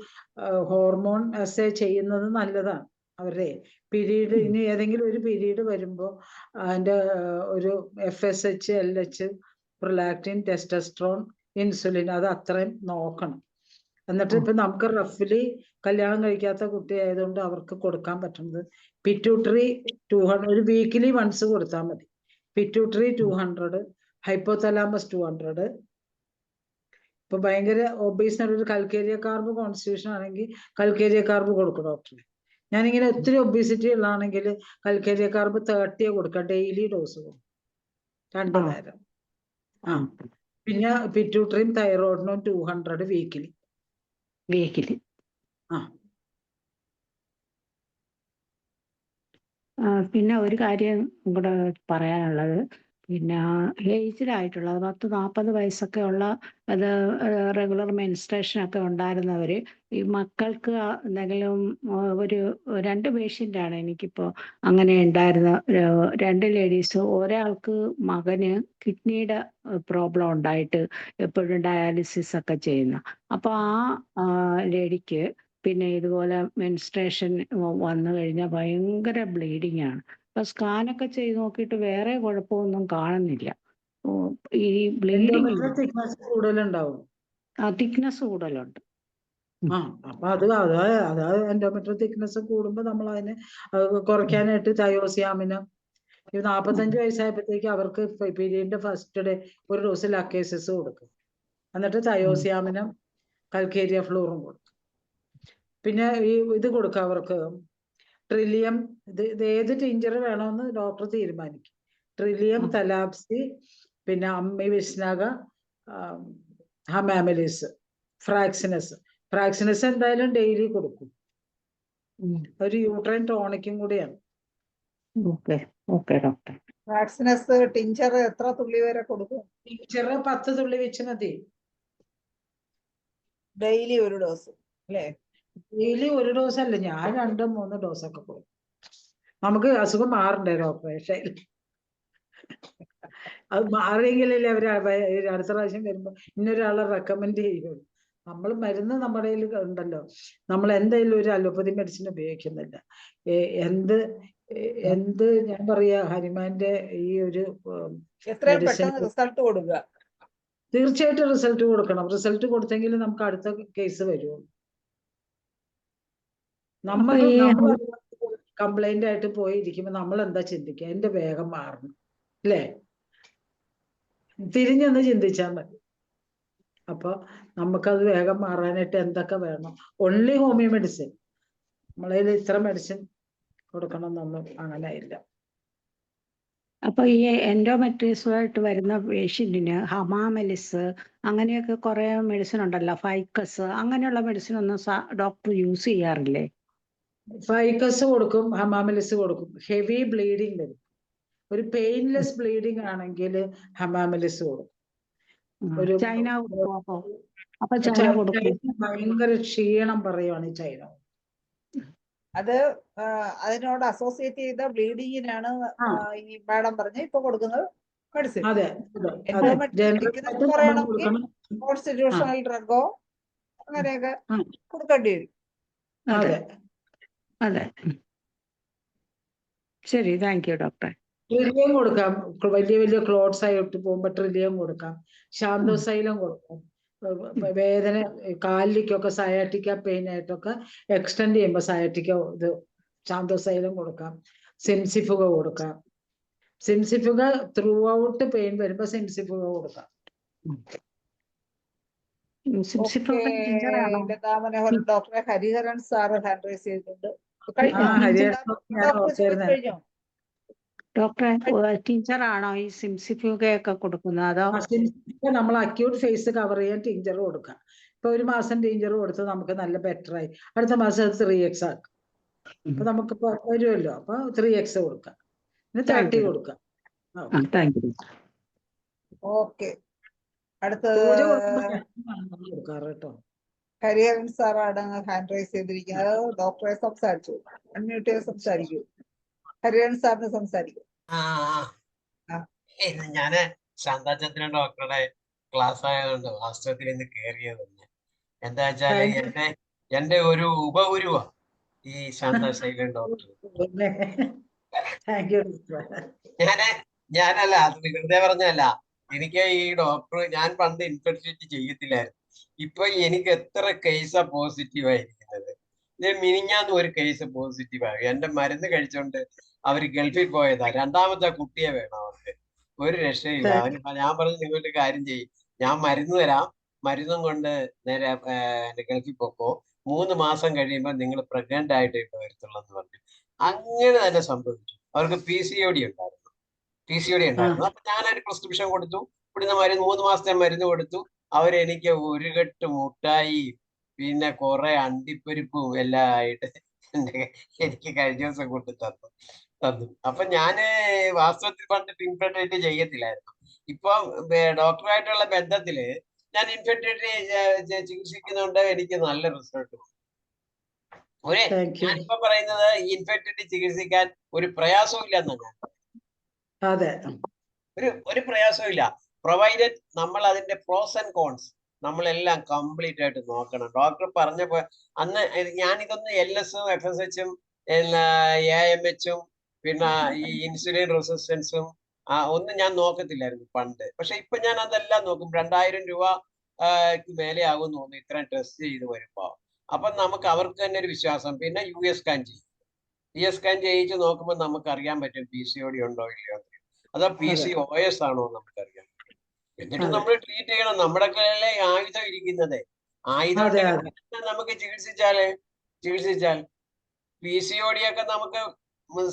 ഹോർമോൺ അസേ ചെയ്യുന്നത് നല്ലതാണ്. അവരുടെ പീരീഡ് ഇനി ഏതെങ്കിലും ഒരു പീരീഡ് വരുമ്പോൾ അതിന്റെ ഒരു FSH, LH, prolactin, testosterone, insulin അത് അത്രയും നോക്കണം. എന്നിട്ട് ഇപ്പൊ നമുക്ക് റഫ്ലി കല്യാണം കഴിക്കാത്ത കുട്ടി ആയതുകൊണ്ട് അവർക്ക് കൊടുക്കാൻ പറ്റുന്നത് പിറ്റ്യൂട്ടറി 200 ഒരു വീക്കിലി വൺസ് കൊടുത്താൽ മതി. Pituitary 200, hypothalamus 200. ഇപ്പൊ ഭയങ്കര ഒബീസിന് ഒരു കൽക്കേരിയ കാർബ് കോൺസ്റ്റിറ്റ്യൂഷൻ ആണെങ്കിൽ കൽക്കേരിയ കാർബ് കൊടുക്കും ഡോക്ടറെ. ഞാനിങ്ങനെ ഒത്തിരി ഒബീസിറ്റി ഉള്ളതാണെങ്കിൽ കൽക്കേരിയ കാർബ് 30 കൊടുക്കാം. ഡെയിലി ഡോസ് കൊടുക്കും 2 നേരം. പിന്നെ പിറ്റ്യൂട്ടറിയും തൈറോയിഡിനും 200 വീക്കിലി. പിന്നെ ഒരു കാര്യം കൂടെ പറയാനുള്ളത്, പിന്നെ ഏജ്ഡായിട്ടുള്ളത് 10-40 വയസ്സൊക്കെ ഉള്ള അത് റെഗുലർ മെൻസ്ട്രേഷൻ ഒക്കെ ഉണ്ടായിരുന്നവര്, ഈ മക്കൾക്ക് എന്തെങ്കിലും ഒരു 2 പേഷ്യൻ്റാണ് എനിക്കിപ്പോൾ അങ്ങനെ ഉണ്ടായിരുന്ന 2 ലേഡീസ്. ഒരാൾക്ക് മകന് കിഡ്നിയുടെ പ്രോബ്ലം ഉണ്ടായിട്ട് എപ്പോഴും ഡയാലിസിസ് ഒക്കെ ചെയ്യുന്ന. അപ്പൊ ആ ലേഡിക്ക് പിന്നെ ഇതുപോലെ മെൻസ്ട്രേഷൻ വന്നു കഴിഞ്ഞാൽ ഭയങ്കര ബ്ലീഡിങ് ആണ്. അപ്പൊ സ്കാനൊക്കെ ചെയ്ത് നോക്കിയിട്ട് വേറെ കുഴപ്പമൊന്നും കാണുന്നില്ല. ഈ ബ്ലീഡിങ് കൂടുതലുണ്ടാവും, തിക്നെസ് കൂടുതലുണ്ട്. അപ്പൊ അതായത് എൻഡോമെട്രിയൽ തിക്നെസ് കൂടുമ്പോ നമ്മൾ അതിനെ കുറയ്ക്കാനായിട്ട് തയോസിയാമിനും 45 വയസ്സായപ്പോഴത്തേക്ക് അവർക്ക് പീരീഡിന്റെ ഫസ്റ്റ് ഡേ ഒരു ഡോസ് ലക്കേസസ് കൊടുക്കും. എന്നിട്ട് തയോസിയാമിനും കൽക്കേരിയ ഫ്ലൂറും കൊടുക്കും. പിന്നെ ഇത് കൊടുക്കുക അവർക്ക് ട്രില്ലിയം. ഇത് ഏത് ടിഞ്ചർ വേണമെന്ന് ഡോക്ടർ തീരുമാനിക്കും. ട്രില്ലിയം, തലാപ്സി, പിന്നെ അമ്മി വിസ്നാഗ, ഹമാമലിസ്, ഫ്രാക്സിനസ് എന്തായാലും ഡെയിലി കൊടുക്കും. ഒരു യൂട്രൈൻ ടോണിക്കും കൂടിയാണ്. Okay doctor. വാക്സിനസ് ടിഞ്ചർ എത്ര തുള്ളി വരെ കൊടുക്കും? ചെറു 10 തുള്ളി വെച്ച് മതി. ഡെയിലി ഒരു ഡോസ് അല്ലേ? ഡെയിലി ഒരു ഡോസ് അല്ല, ഞാൻ 2-3 ഡോസൊക്കെ പോകും. നമുക്ക് അസുഖം മാറണ്ടേ ഡോക്ടറെ? അത് മാറിയെങ്കിലല്ലേ അവർ അടുത്ത പ്രാവശ്യം വരുമ്പോ ഇന്നൊരാളെ റെക്കമെൻഡ് ചെയ്യുള്ളൂ. നമ്മൾ മരുന്ന് നമ്മുടെ കയ്യിൽ ഉണ്ടല്ലോ, നമ്മൾ എന്തായാലും ഒരു അലോപ്പതി മെഡിസിൻ ഉപയോഗിക്കുന്നില്ല. എന്ത് ഞാൻ പറയാ, ഹനുമാന്റെ ഈ ഒരു എത്രയും പെട്ടെന്ന് റിസൾട്ട് കൊടുക്കുക. തീർച്ചയായിട്ടും റിസൾട്ട് കൊടുക്കണം. റിസൾട്ട് കൊടുത്തെങ്കിൽ നമുക്ക് അടുത്ത കേസ് വരുള്ളൂ. നമ്മൾ കംപ്ലൈന്റ് ആയിട്ട് പോയിരിക്കുമ്പോ നമ്മൾ എന്താ ചിന്തിക്കുക? എന്റെ വേഗം മാറണം അല്ലേ? തിരിഞ്ഞൊന്ന് ചിന്തിച്ചാൽ മതി. അപ്പൊ നമുക്കത് വേഗം മാറാനായിട്ട് എന്തൊക്കെ വേണം? Only homeo medicine. നമ്മളതിൽ ഇത്ര മെഡിസിൻ കൊടുക്കണം എന്നൊന്നും അങ്ങനെ ഇല്ല. അപ്പൊ ഈ എൻഡോമെട്രിയസുമായിട്ട് വരുന്ന പേഷ്യന്റിന് ഹമാമെലിസ് അങ്ങനെയൊക്കെ കുറെ മെഡിസിൻ ഉണ്ടല്ലോ, ഫൈക്കസ് അങ്ങനെയുള്ള മെഡിസിൻ ഒന്നും ഡോക്ടർ യൂസ് ചെയ്യാറില്ലേ? ഫൈക്കസ് കൊടുക്കും, ഹമാമെലിസ് കൊടുക്കും. ഹെവി ബ്ലീഡിങ് വരും. ഒരു പെയിൻലെസ് ബ്ലീഡിങ് ആണെങ്കിൽ ഹമാമെലിസ് കൊടുക്കും. ഒരു ചൈന അപ്പൊ ചൈന കൊടുക്കും. ഭയങ്കര ക്ഷീണം പറയുവാണ് ഈ ചൈന. അത് അതിനോട് അസോസിയേറ്റ് ചെയ്ത ബ്ലീഡിങ്ങിനാണ് ഈ മാഡം പറഞ്ഞ ഇപ്പൊ കൊടുക്കുന്നത് മെഡിസിൻ. അതെ, കോൺസ്റ്റിറ്റ്യൂഷണൽ ഡ്രഗോ അങ്ങനെയൊക്കെ കൊടുക്കേണ്ടി വരും. അതെ അതെ. ശരി, താങ്ക് യു ഡോക്ടറെ. ട്രില്ലിയം കൊടുക്കാം. വലിയ വലിയ ക്ലോട്ട്സ് ആയിട്ട് പോകുമ്പോ ട്രില്ലിയം കൊടുക്കാം. ശാന്തോസൈലം കൊടുക്കാം. വേദന കാലിലേക്കൊക്കെ സയാറ്റിക്ക പെയിൻ ആയിട്ടൊക്കെ എക്സ്റ്റെൻഡ് ചെയ്യുമ്പോ സയാറ്റിക്ക ഇത് ശാന്തോസൈലം കൊടുക്കാം. സിംസിഫുക കൊടുക്കാം. സിംസിഫുക ത്രൂ ഔട്ട് പെയിൻ വരുമ്പോ സിംസിഫുക കൊടുക്കാം. ഡോക്ടറെ ഹരിഹരൻ സാറ് ഹാൻഡ് റൈസ് ചെയ്തിട്ടുണ്ട്. ഡോക്ടറെ ടീച്ചറാണോ ഈ സിംസിഫ്യൂഗയൊക്കെ കൊടുക്കുന്നത്? അതോ നമ്മൾ അക്യൂട്ട് ഫേസ് കവർ ചെയ്യാൻ ടീച്ചർ കൊടുക്കാം. ഇപ്പൊ 1 മാസം ടീച്ചർ കൊടുത്ത് നമുക്ക് നല്ല ബെറ്റർ ആയി. അടുത്ത മാസം 3x ആക്കാം. അപ്പൊ നമുക്ക് വരുമല്ലോ, അപ്പൊ 3x കൊടുക്കാം. 30 കൊടുക്കാം. ഓക്കെ. അടുത്തത് ഹരിഹരൻ സാറാണ് ഹാൻഡ് റൈസ് ചെയ്തിരിക്കുന്നത്. ഡോക്ടറെ സംസാരിച്ചു. അൺമ്യൂട്ട് ചെയ്ത് സംസാരിക്കൂ. ഹരിഹരൻ സാറിന് സംസാരിക്കും. ഞാന് ശാന്താചന്ദ്രൻ ഡോക്ടറുടെ ക്ലാസ് ആയതുകൊണ്ട് വാസ്തവത്തിൽ ഇന്ന് കയറിയത് തന്നെ. എന്താ വെച്ചാല് എന്റെ ഒരു ഉപഗുരുവാ ഈ ശാന്താശൈലൻ ഡോക്ടർ. ഞാനല്ല, അത് വെറുതെ പറഞ്ഞല്ല. എനിക്ക് ഈ ഡോക്ടർ, ഞാൻ പണ്ട് ഇൻഫെർട്ടിലിറ്റി ചെയ്യത്തില്ലായിരുന്നു. ഇപ്പൊ എനിക്ക് എത്ര കേസാ പോസിറ്റീവ് ആയിരിക്കുന്നത്. മിനിഞ്ഞാന്ന് ഒരു കേസ് പോസിറ്റീവ് ആയി. എന്റെ മരുന്ന് കഴിച്ചോണ്ട് അവര് ഗൾഫിൽ പോയതാ. 2ാമത്തെ കുട്ടിയെ വേണം അവർക്ക്. ഒരു രക്ഷയില്ല. ഞാൻ പറഞ്ഞു, നിങ്ങളുടെ കാര്യം ചെയ്യും, ഞാൻ മരുന്ന് തരാം, മരുന്നും കൊണ്ട് നേരെ ഗൾഫിൽ പോക്കോ, 3 മാസം കഴിയുമ്പോൾ നിങ്ങൾ പ്രഗ്നന്റ് ആയിട്ട് വരത്തുള്ളൂ എന്ന് പറഞ്ഞു. അങ്ങനെ തന്നെ സംഭവിച്ചു. അവർക്ക് PCOD ഉണ്ടായിരുന്നു. അപ്പൊ ഞാനൊരു പ്രിസ്ക്രിപ്ഷൻ കൊടുത്തു. ഇവിടുന്ന് മരുന്ന് 3 മാസത്തെ മരുന്ന് കൊടുത്തു. അവരെനിക്ക് ഒരു കെട്ട് മുട്ടായി പിന്നെ കുറെ അണ്ടിപ്പരിപ്പും എല്ലാം ആയിട്ട് എനിക്ക് കഴിഞ്ഞ ദിവസം കൊണ്ട് തന്നു. അപ്പൊ ഞാന് വാസ്തവത്തിൽ പണ്ട് ഇൻഫെർട്ടിലിറ്റി ചെയ്യത്തില്ലായിരുന്നു. ഇപ്പൊ ഡോക്ടറായിട്ടുള്ള ബന്ധത്തില് ഞാൻ ഇൻഫെർട്ടിലിറ്റി ചികിത്സിക്കുന്നുണ്ട്. എനിക്ക് നല്ല റിസൾട്ട്. ഞാനിപ്പോ പറയുന്നത് ഇൻഫെർട്ടിലിറ്റി ചികിത്സിക്കാൻ ഒരു പ്രയാസവും ഇല്ല എന്നാണ്. ഒരു പ്രയാസവും ഇല്ല, പ്രൊവൈഡഡ് നമ്മൾ അതിന്റെ പ്രോസ് ആൻഡ് കോൺസ് നമ്മളെല്ലാം കംപ്ലീറ്റ് ആയിട്ട് നോക്കണം. ഡോക്ടർ പറഞ്ഞപ്പോ അന്ന് ഞാനിതൊന്ന് LS-ഉം FSH-ഉം AMH-ഉം പിന്നെ ഈ ഇൻസുലിൻ റെസിസ്റ്റൻസും ഒന്നും ഞാൻ നോക്കത്തില്ലായിരുന്നു പണ്ട്. പക്ഷെ ഇപ്പൊ ഞാൻ അതെല്ലാം നോക്കും. 2000 രൂപ മേലെ ആകും തോന്നുന്നു ഇത്രയും ടെസ്റ്റ് ചെയ്ത് വരുമ്പോ. അപ്പൊ നമുക്ക് അവർക്ക് തന്നെ ഒരു വിശ്വാസം. പിന്നെ US സ്കാൻ ചെയ്യും. US സ്കാൻ ചെയ്യിച്ച് നോക്കുമ്പോൾ നമുക്ക് അറിയാൻ പറ്റും PCOD ഉണ്ടോ ഇല്ലയോ, അതോ PCOS ആണോ നമുക്കറിയാം. എന്നിട്ട് നമ്മൾ ട്രീറ്റ് ചെയ്യണം. നമ്മുടെ കയ്യിലെ ആയുധം ഇരിക്കുന്നത്. ആയുധം നമുക്ക് ചികിത്സിച്ചാൽ PCOD ഒക്കെ നമുക്ക്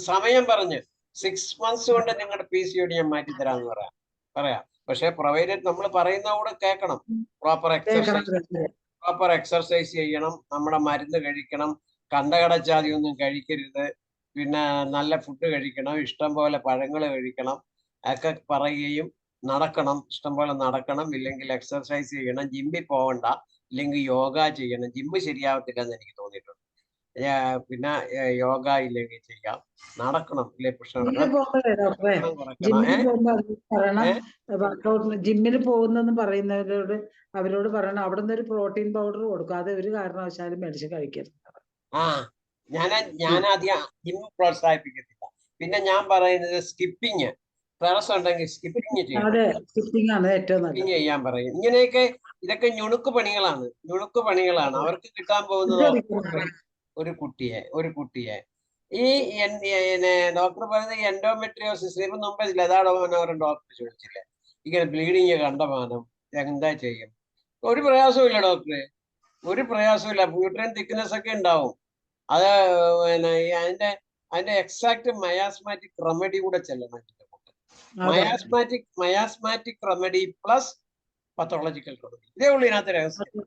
സമയം പറഞ്ഞ് 6 months കൊണ്ട് നിങ്ങളുടെ PCOD ഞാൻ മാറ്റിത്തരാന്ന് പറയാം. പക്ഷെ പ്രൊവൈഡഡ് നമ്മൾ പറയുന്ന കൂടെ കേൾക്കണം. പ്രോപ്പർ എക്സർസൈസ് ചെയ്യണം, നമ്മുടെ മരുന്ന് കഴിക്കണം, കണ്ടകടച്ചാതി ഒന്നും കഴിക്കരുത്, പിന്നെ നല്ല ഫുഡ് കഴിക്കണം, ഇഷ്ടം പോലെ പഴങ്ങൾ കഴിക്കണം ഒക്കെ പറയുകയും നടക്കണം, ഇഷ്ടം പോലെ നടക്കണം, ഇല്ലെങ്കിൽ എക്സർസൈസ് ചെയ്യണം, ജിമ്മിൽ പോകണ്ട, ഇല്ലെങ്കിൽ യോഗ ചെയ്യണം. ജിമ്മ് ശരിയാവത്തില്ല എന്ന് എനിക്ക് തോന്നിയിട്ടുണ്ട്. പിന്നെ യോഗ ഇല്ലെങ്കിൽ ചെയ്യാം, നടക്കണം, ഇല്ലേ പുഷ് ജിമ്മിൽ പോകുമ്പോഴേ ഡോക്ടറെ, കുറയ്ക്കണം. ജിമ്മിൽ പോകുമ്പോൾ അവരോട് പറയണം, വർക്കൗട്ട് ജിമ്മിൽ പോകുന്നെന്ന് അവരോട് പറയണം അവിടെ നിന്ന് ഒരു പ്രോട്ടീൻ പൗഡർ കൊടുക്കും, അത് ഒരു കാരണവശാലും മേടിച്ച് കഴിക്കരുത്. ആ ഞാനാദ്യം ജിം പ്രോത്സാഹിപ്പിക്കത്തില്ല. പിന്നെ ഞാൻ പറയുന്നത് സ്കിപ്പിങ്, ടെറസ് ഉണ്ടെങ്കിൽ സ്കിപ്പിങ് ചെയ്യണം. അതെ, സ്കിപ്പിംഗ് ആണ് ഏറ്റവും നല്ലത്. സ്കിപ്പിങ് ചെയ്യാൻ പറയും. ഇങ്ങനെയൊക്കെ ഇതൊക്കെ ഞുണുക്ക് പണികളാണ്. അവർക്ക് കിട്ടാൻ പോകുന്നത് ഒരു കുട്ടിയെ ഈ ഡോക്ടർ പറയുന്നത് എൻഡോമെട്രിയോസിസ്. ഇപ്പൊ മുമ്പ് ലതാ മനോഹരൻ ഡോക്ടർ ചോദിച്ചില്ലേ, ഇങ്ങനെ ബ്ലീഡിങ് കണ്ടമാനം എന്താ ചെയ്യും? ഒരു പ്രയാസവും ഇല്ല ഡോക്ടറെ, ഒരു പ്രയാസവും ഇല്ല. യൂട്രൈൻ തിക്നെസ് ഒക്കെ ഉണ്ടാവും. അത് പിന്നെ അതിന്റെ എക്സാക്ട് മയാസ്മാറ്റിക് റെമഡി കൂടെ ചെല്ലണം. മയാസ്മാറ്റിക് റെമഡി പ്ലസ് പത്തോളജിക്കൽ റെമഡി. ഇതേ ഉള്ളൂ ഇതിനകത്ത് രഹസ്യം.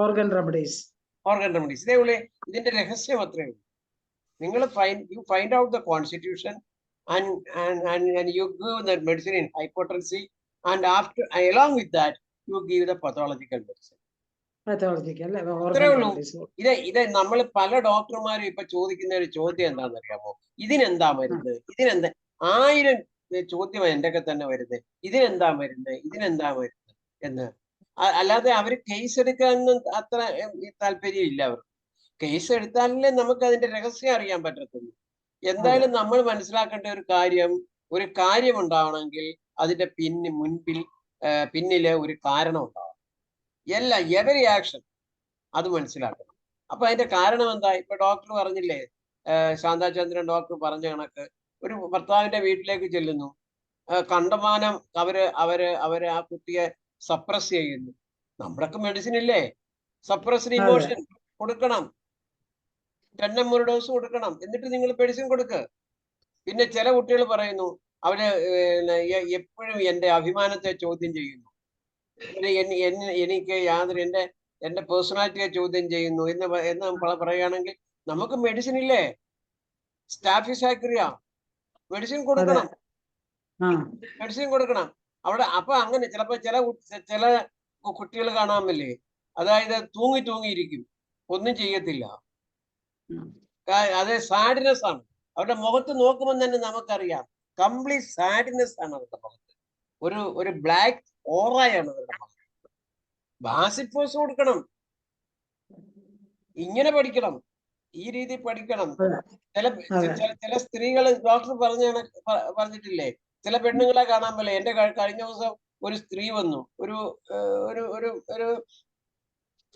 ഓർഗൻ റെമഡീസ് ഇതേ ഉള്ളൂ ഇതിന്റെ രഹസ്യം. അത്രേ ഉള്ളൂ. നിങ്ങൾ find out the constitution and you give the medicine in hypotency, and after along with that you give the pathological medicine. അത്രേ ഉള്ളൂ. ഇത് നമ്മൾ പല ഡോക്ടർമാരും ഇപ്പൊ ചോദിക്കുന്ന ഒരു ചോദ്യം എന്താണെന്ന് അറിയാമോ? ഇതിനെന്താ മരുന്ന്, ഇതിനെന്താ 1000 ചോദ്യം എൻ്റെ ഒക്കെ തന്നെ വരുന്നത്, ഇതിനെന്താ മരുന്ന് എന്ന്. അല്ലാതെ അവര് കേസ് എടുക്കാനൊന്നും അത്ര താല്പര്യം ഇല്ല അവർക്ക്. കേസ് എടുത്താലല്ലേ നമുക്ക് അതിന്റെ രഹസ്യം അറിയാൻ പറ്റത്തുള്ളൂ. എന്തായാലും നമ്മൾ മനസ്സിലാക്കേണ്ട ഒരു കാര്യം ഉണ്ടാവണമെങ്കിൽ അതിന്റെ പിന്നില് ഒരു കാരണം ഉണ്ടാവണം. എവരി ആക്ഷൻ അത് മനസ്സിലാക്കണം. അപ്പൊ അതിന്റെ കാരണം എന്താ? ഇപ്പൊ ഡോക്ടർ പറഞ്ഞില്ലേ, ശാന്താചന്ദ്രൻ ഡോക്ടർ പറഞ്ഞ കണക്ക്, ഒരു ഭർത്താവിന്റെ വീട്ടിലേക്ക് ചെല്ലുന്നു, കണ്ടമാനം അവര് ആ കുട്ടിയെ സപ്രസ് ചെയ്യുന്നു. നമ്മളൊക്കെ മെഡിസിൻ ഇല്ലേ, സപ്രസ്ഡ് ഇമോഷൻ കൊടുക്കണം, 10 ഡോസ് കൊടുക്കണം, എന്നിട്ട് നിങ്ങൾ മെഡിസിൻ കൊടുക്ക്. പിന്നെ ചില കുട്ടികൾ പറയുന്നു, അവര് എപ്പോഴും എന്റെ അഭിമാനത്തെ ചോദ്യം ചെയ്യുന്നു, എനിക്ക് യാതൊരു എന്റെ പേഴ്സണാലിറ്റിയെ ചോദ്യം ചെയ്യുന്നു എന്ന് പറയുകയാണെങ്കിൽ നമുക്ക് മെഡിസിൻ ഇല്ലേ, സ്റ്റാഫിസാക്രിയ മെഡിസിൻ കൊടുക്കണം. അവിടെ. അപ്പൊ അങ്ങനെ ചിലപ്പോ ചില കുട്ടികൾ കാണാമല്ലേ, അതായത് തൂങ്ങിയിരിക്കും, ഒന്നും ചെയ്യത്തില്ല. അത് സാഡ്നെസ് ആണ്. അവരുടെ മുഖത്ത് നോക്കുമ്പോൾ തന്നെ നമുക്കറിയാം കംപ്ലീറ്റ് സാഡ്നെസ് ആണ് അവരുടെ മുഖത്ത്. ഒരു ബ്ലാക്ക് ഓറയാണ് അവരുടെ മുഖത്ത്. ബാസിക് ഫോഴ്സ് കൊടുക്കണം. ഇങ്ങനെ പഠിക്കണം, ഈ രീതി പഠിക്കണം. ചില സ്ത്രീകൾ ഡോക്ടർ പറഞ്ഞിട്ടില്ലേ, ചില പെണ്ണുങ്ങളെ കാണാൻ പോലെ. എന്റെ കഴിഞ്ഞ ദിവസം ഒരു സ്ത്രീ വന്നു, ഒരു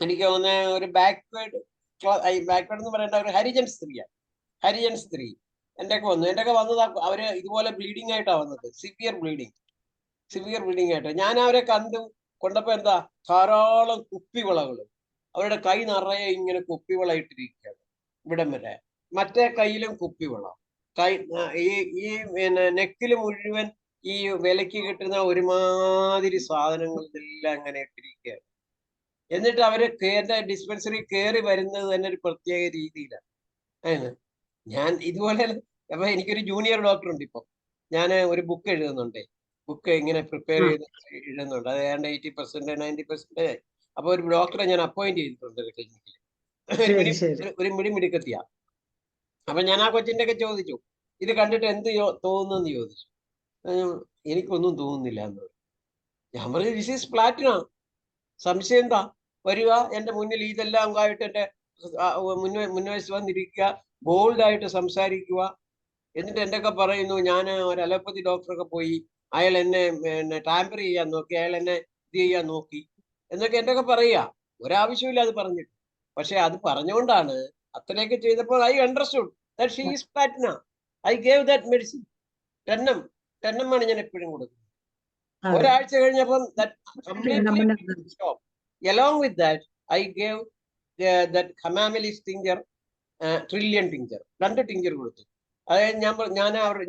എനിക്ക് തോന്നുന്ന ഒരു ബാക്ക്വേർഡ് എന്ന് പറയേണ്ട ഒരു ഹരിജൻ സ്ത്രീ എൻ്റെ ഒക്കെ വന്നത്. അവര് ഇതുപോലെ ബ്ലീഡിങ് ആയിട്ടാണ് വന്നത്, സിവിയർ ബ്ലീഡിങ് ആയിട്ട്. ഞാൻ അവരെ കൊണ്ടപ്പോ എന്താ, ധാരാളം കുപ്പിവളകള്, അവരുടെ കൈ നിറയെ ഇങ്ങനെ കുപ്പിവള ഇട്ടിരിക്കുകയാണ്, ഇവിടം വരെ. മറ്റേ കയ്യിലും കുപ്പിവള, ഈ നെക്കില് മുഴുവൻ ഈ വിലക്ക് കിട്ടുന്ന ഒരുമാതിരി സാധനങ്ങൾ എല്ലാം അങ്ങനെ ഇട്ടിരിക്കുകയാണ്. എന്നിട്ട് അവര് ഡിസ്പെൻസറി കയറി വരുന്നത് തന്നെ ഒരു പ്രത്യേക രീതിയിലാണ്. ഞാൻ ഇതുപോലെ, അപ്പൊ എനിക്കൊരു ജൂനിയർ ഡോക്ടർ ഉണ്ട്. ഇപ്പൊ ഞാൻ ഒരു ബുക്ക് എഴുതുന്നുണ്ട്, ഇങ്ങനെ പ്രിപ്പയർ ചെയ്ത് എഴുതുന്നുണ്ട്. അത് ഏതാണ്ട് 80% 90%. അപ്പൊ ഒരു ഡോക്ടറെ ഞാൻ അപ്പോയിന്റ് ചെയ്തിട്ടുണ്ട് ക്ലിനിക്കിൽ, ഒരു മിടുക്കത്തിയാ. അപ്പൊ ഞാൻ ആ കൊച്ചിന്റെ ഒക്കെ ചോദിച്ചു, ഇത് കണ്ടിട്ട് എന്ത് തോന്നുന്നു ചോദിച്ചു. എനിക്കൊന്നും തോന്നുന്നില്ല എന്ന് പറഞ്ഞു. ഞാൻ പറഞ്ഞു, ദിസ് ഈസ് പ്ലാറ്റിനം. സംശയം എന്താ? വരിക, എന്റെ മുന്നിൽ ഇതെല്ലാം ആയിട്ട് എന്റെ മുൻവശത്ത് വന്നിരിക്കുക, ബോൾഡായിട്ട് സംസാരിക്കുക. എന്നിട്ട് എന്തൊക്കെ പറയുന്നു, ഞാൻ ഒരു അലോപ്പതി ഡോക്ടറൊക്കെ പോയി, അയാൾ എന്നെ ടാമ്പർ ചെയ്യാൻ നോക്കി, അയാൾ എന്നെ ഇത് ചെയ്യാൻ നോക്കി എന്നൊക്കെ എന്തൊക്കെ പറയുക. ഒരാവശ്യമില്ല അത് പറഞ്ഞിട്ട്. പക്ഷെ അത് പറഞ്ഞുകൊണ്ടാണ് അത്രയൊക്കെ ചെയ്തപ്പോൾ I understood that she is Platina. I gave that medicine. 10 ആണ് ഞാൻ എപ്പോഴും കൊടുക്കുന്നത്. ഒരാഴ്ച കഴിഞ്ഞപ്പം along with that I gave that Hamamelis tincture, trillion tincture, 2 tincture കൊടുത്തു. അതായത്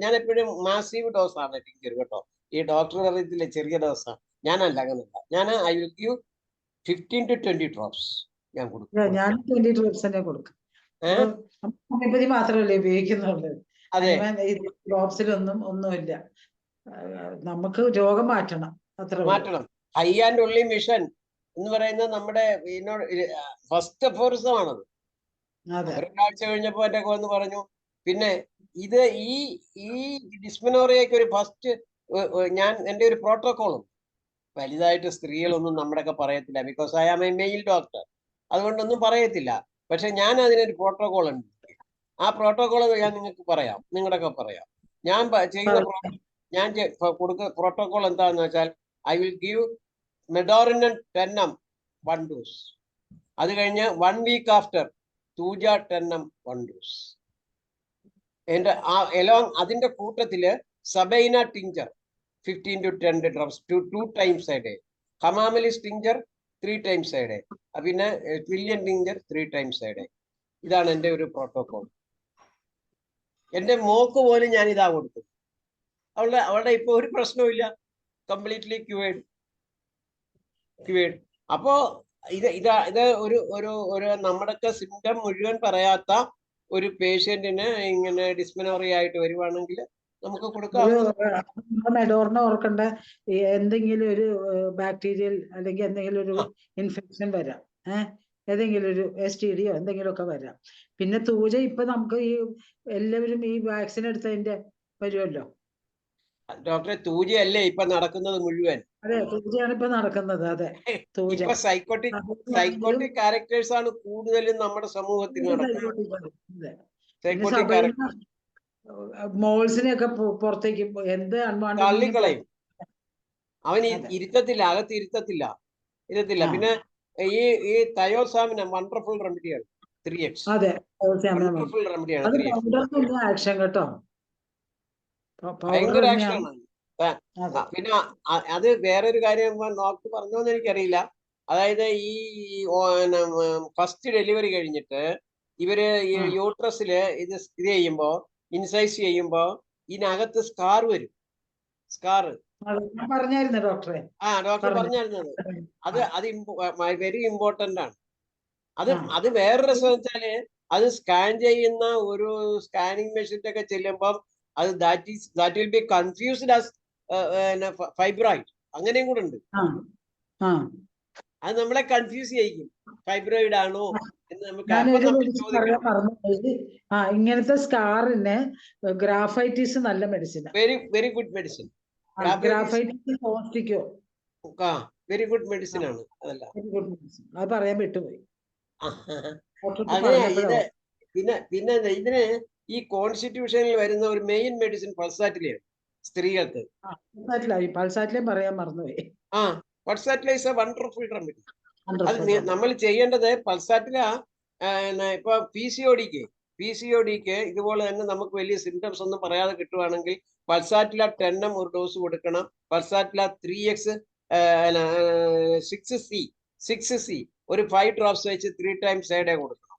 ഞാൻ എപ്പോഴും മാസീവ് ഡോസാണ് ടിഞ്ചർ കേട്ടോ. ഈ ഡോക്ടർ പറയത്തില്ല ചെറിയ ഡോസാണ്, ഞാനല്ല, അങ്ങനല്ല. ഞാൻ I will give 15 to 20 drops ഞാൻ കൊടുക്കും. ഞാൻ 20 drops തന്നെ കൊടുക്കും. ഏഹ് ഹോമിയോപ്പതി മാത്രമല്ലേ ഉപയോഗിക്കുന്നുള്ളൂ. അതെ, ഡ്രോപ്സിലൊന്നും ഒന്നുമില്ല. നമുക്ക് രോഗം മാറ്റണം, അത്രേ ഉള്ളൂ. മാറ്റണം. ഹൈ ആൻഡ് ഒൺലി മിഷൻ എന്ന് പറയുന്നത് നമ്മുടെ ഫസ്റ്റ് ഫോഴ്സമാണത്. അതെ. ഒരാഴ്ച കഴിഞ്ഞപ്പോ എന്റെ വന്ന് പറഞ്ഞു. പിന്നെ ഇത് ഈ ഡിസ്മെനോറിയക്ക് ഒരു ഫസ്റ്റ് ഞാൻ എന്റെ ഒരു പ്രോട്ടോകോളും വലുതായിട്ട് സ്ത്രീകളൊന്നും നമ്മുടെയൊക്കെ പറയത്തില്ല, because I am a male doctor, അതുകൊണ്ടൊന്നും പറയത്തില്ല. പക്ഷെ ഞാൻ അതിനൊരു പ്രോട്ടോകോൾ ഉണ്ട്. ആ പ്രോട്ടോകോൾ ഞാൻ നിങ്ങൾക്ക് പറയാം, നിങ്ങളുടെയൊക്കെ പറയാം. ഞാൻ കൊടുക്കുന്ന പ്രോട്ടോകോൾ എന്താണെന്ന് വെച്ചാൽ, ഐ വിൽ ഗീവ് മെഡോറിനൻ 10 1 ഡോസ്. അത് കഴിഞ്ഞ് 1 വീക്ക് ആഫ്റ്റർ തൂജ 10 1 ഡോസ്. അതിന്റെ കൂട്ടത്തില് sabina tincture 15 to 10 drops 2 times a day. Hamamelis tincture 3 times a day. പിന്നെ ട്വില്യൻ ടിഞ്ചർ 3 times a day. ഇതാണ് എൻ്റെ ഒരു പ്രോട്ടോകോൾ. എൻ്റെ മോക്ക് പോലും ഞാൻ ഇതാ കൊടുത്തത്. അവളുടെ ഇപ്പൊ ഒരു പ്രശ്നവുമില്ല, കംപ്ലീറ്റ്ലി ക്യൂവേഡ്. അപ്പോ ഇത് ഒരു നമ്മുടെയൊക്കെ സിംറ്റം മുഴുവൻ പറയാത്ത ഒരു പേഷ്യന്റിന് ഇങ്ങനെ ഡിസ്മെനോറിയ ആയിട്ട് വരുവാണെങ്കിൽ നമുക്ക് കൊടുക്കാം. മെഡോറിന ഓർക്കേണ്ട, എന്തെങ്കിലും ഒരു ബാക്ടീരിയൽ അല്ലെങ്കിൽ എന്തെങ്കിലും ഒരു ഇൻഫെക്ഷൻ വരാം, ഏതെങ്കിലും ഒരു STD എന്തെങ്കിലുമൊക്കെ വരാം. പിന്നെ തൂജ ഇപ്പൊ നമുക്ക് ഈ എല്ലാവരും ഈ വാക്സിൻ എടുത്തതിന്റെ വരുമല്ലോ. ഡോക്ടറെ, തൂജയല്ലേ ഇപ്പൊ നടക്കുന്നത് മുഴുവൻ? അതെ, തൂജയാണ് ഇപ്പൊ നടക്കുന്നത്. അതെ, തൂജ. ഇപ്പൊ സൈക്കോട്ടിക് ക്യാരക്ടേഴ്സ് ആണ് കൂടുതലും നമ്മുടെ സമൂഹത്തിൽ നടക്കുന്നത്. മോൾസിനെയൊക്കെ പുറത്തേക്ക് എന്ത് തള്ളിക്കളയും. അവൻ അകത്ത് ഇരുത്തത്തില്ല. പിന്നെ ഈ തയോസാമിന വണ്ടർഫുൾ റെമഡിയാണ് 3x. അതെ, വണ്ടർഫുൾ റെമഡിയാണ് 3x. ആക്ഷൻ കേട്ടോ, ഭയങ്കര ആക്ഷനാണ്. പിന്നെ അത് വേറൊരു കാര്യം ഡോക്ടർ പറഞ്ഞോന്ന് എനിക്കറിയില്ല. അതായത് ഈ ഫസ്റ്റ് ഡെലിവറി കഴിഞ്ഞിട്ട് ഇവര് യൂട്രസില് ഇത് ചെയ്യുമ്പോ, ഇൻസൈസ് ചെയ്യുമ്പോ ഇതിനകത്ത് സ്കാർ വരും. പറഞ്ഞായിരുന്നു ഡോക്ടറെ. ഡോക്ടർ പറഞ്ഞായിരുന്നത് അത് വെരി ഇമ്പോർട്ടന്റ് ആണ്. അത് വേറെ രസം വെച്ചാല്, അത് സ്കാൻ ചെയ്യുന്ന ഒരു സ്കാനിങ് മെഷീൻ്റെ ഒക്കെ ചെല്ലുമ്പം അത് that will be confused as fibroid. അങ്ങനെയും കൂടെ ഉണ്ട്. അത് നമ്മളെ കൺഫ്യൂസ് ചെയ്യിക്കും, ഫൈബ്രോയിഡ് ആണോ എന്ന് നമുക്ക്. ഇങ്ങനത്തെ സ്കാറിന് ഗ്രാഫൈറ്റിസ് നല്ല medicine, very good medicine. Very good medicine ആണ്. അതല്ല, അത് പറയാൻ വിട്ടുപോയി. പിന്നെ ഇതിന് ഈ കോൺസ്റ്റിറ്റ്യൂഷനിൽ വരുന്ന ഒരു മെയിൻ മെഡിസിൻ പൾസാറ്റിലയാണ് സ്ത്രീകൾക്ക്. പൾസാറ്റിലേയും പറയാൻ മറന്നുപോയി. പൾസാറ്റില ഇസ് എ വണ്ടർഫുൾ റെമഡി. അത് നമ്മൾ ചെയ്യേണ്ടത് പൾസാറ്റില ഇപ്പൊ PCODക്ക് ഇതുപോലെ തന്നെ നമുക്ക് വലിയ സിംറ്റംസ് ഒന്നും പറയാതെ കിട്ടുവാണെങ്കിൽ പൾസാറ്റില 10 ഒരു ഡോസ് കൊടുക്കണം. പൾസാറ്റില 3x 6C ഒരു 5 drops വെച്ച് 3 times a day കൊടുക്കണം.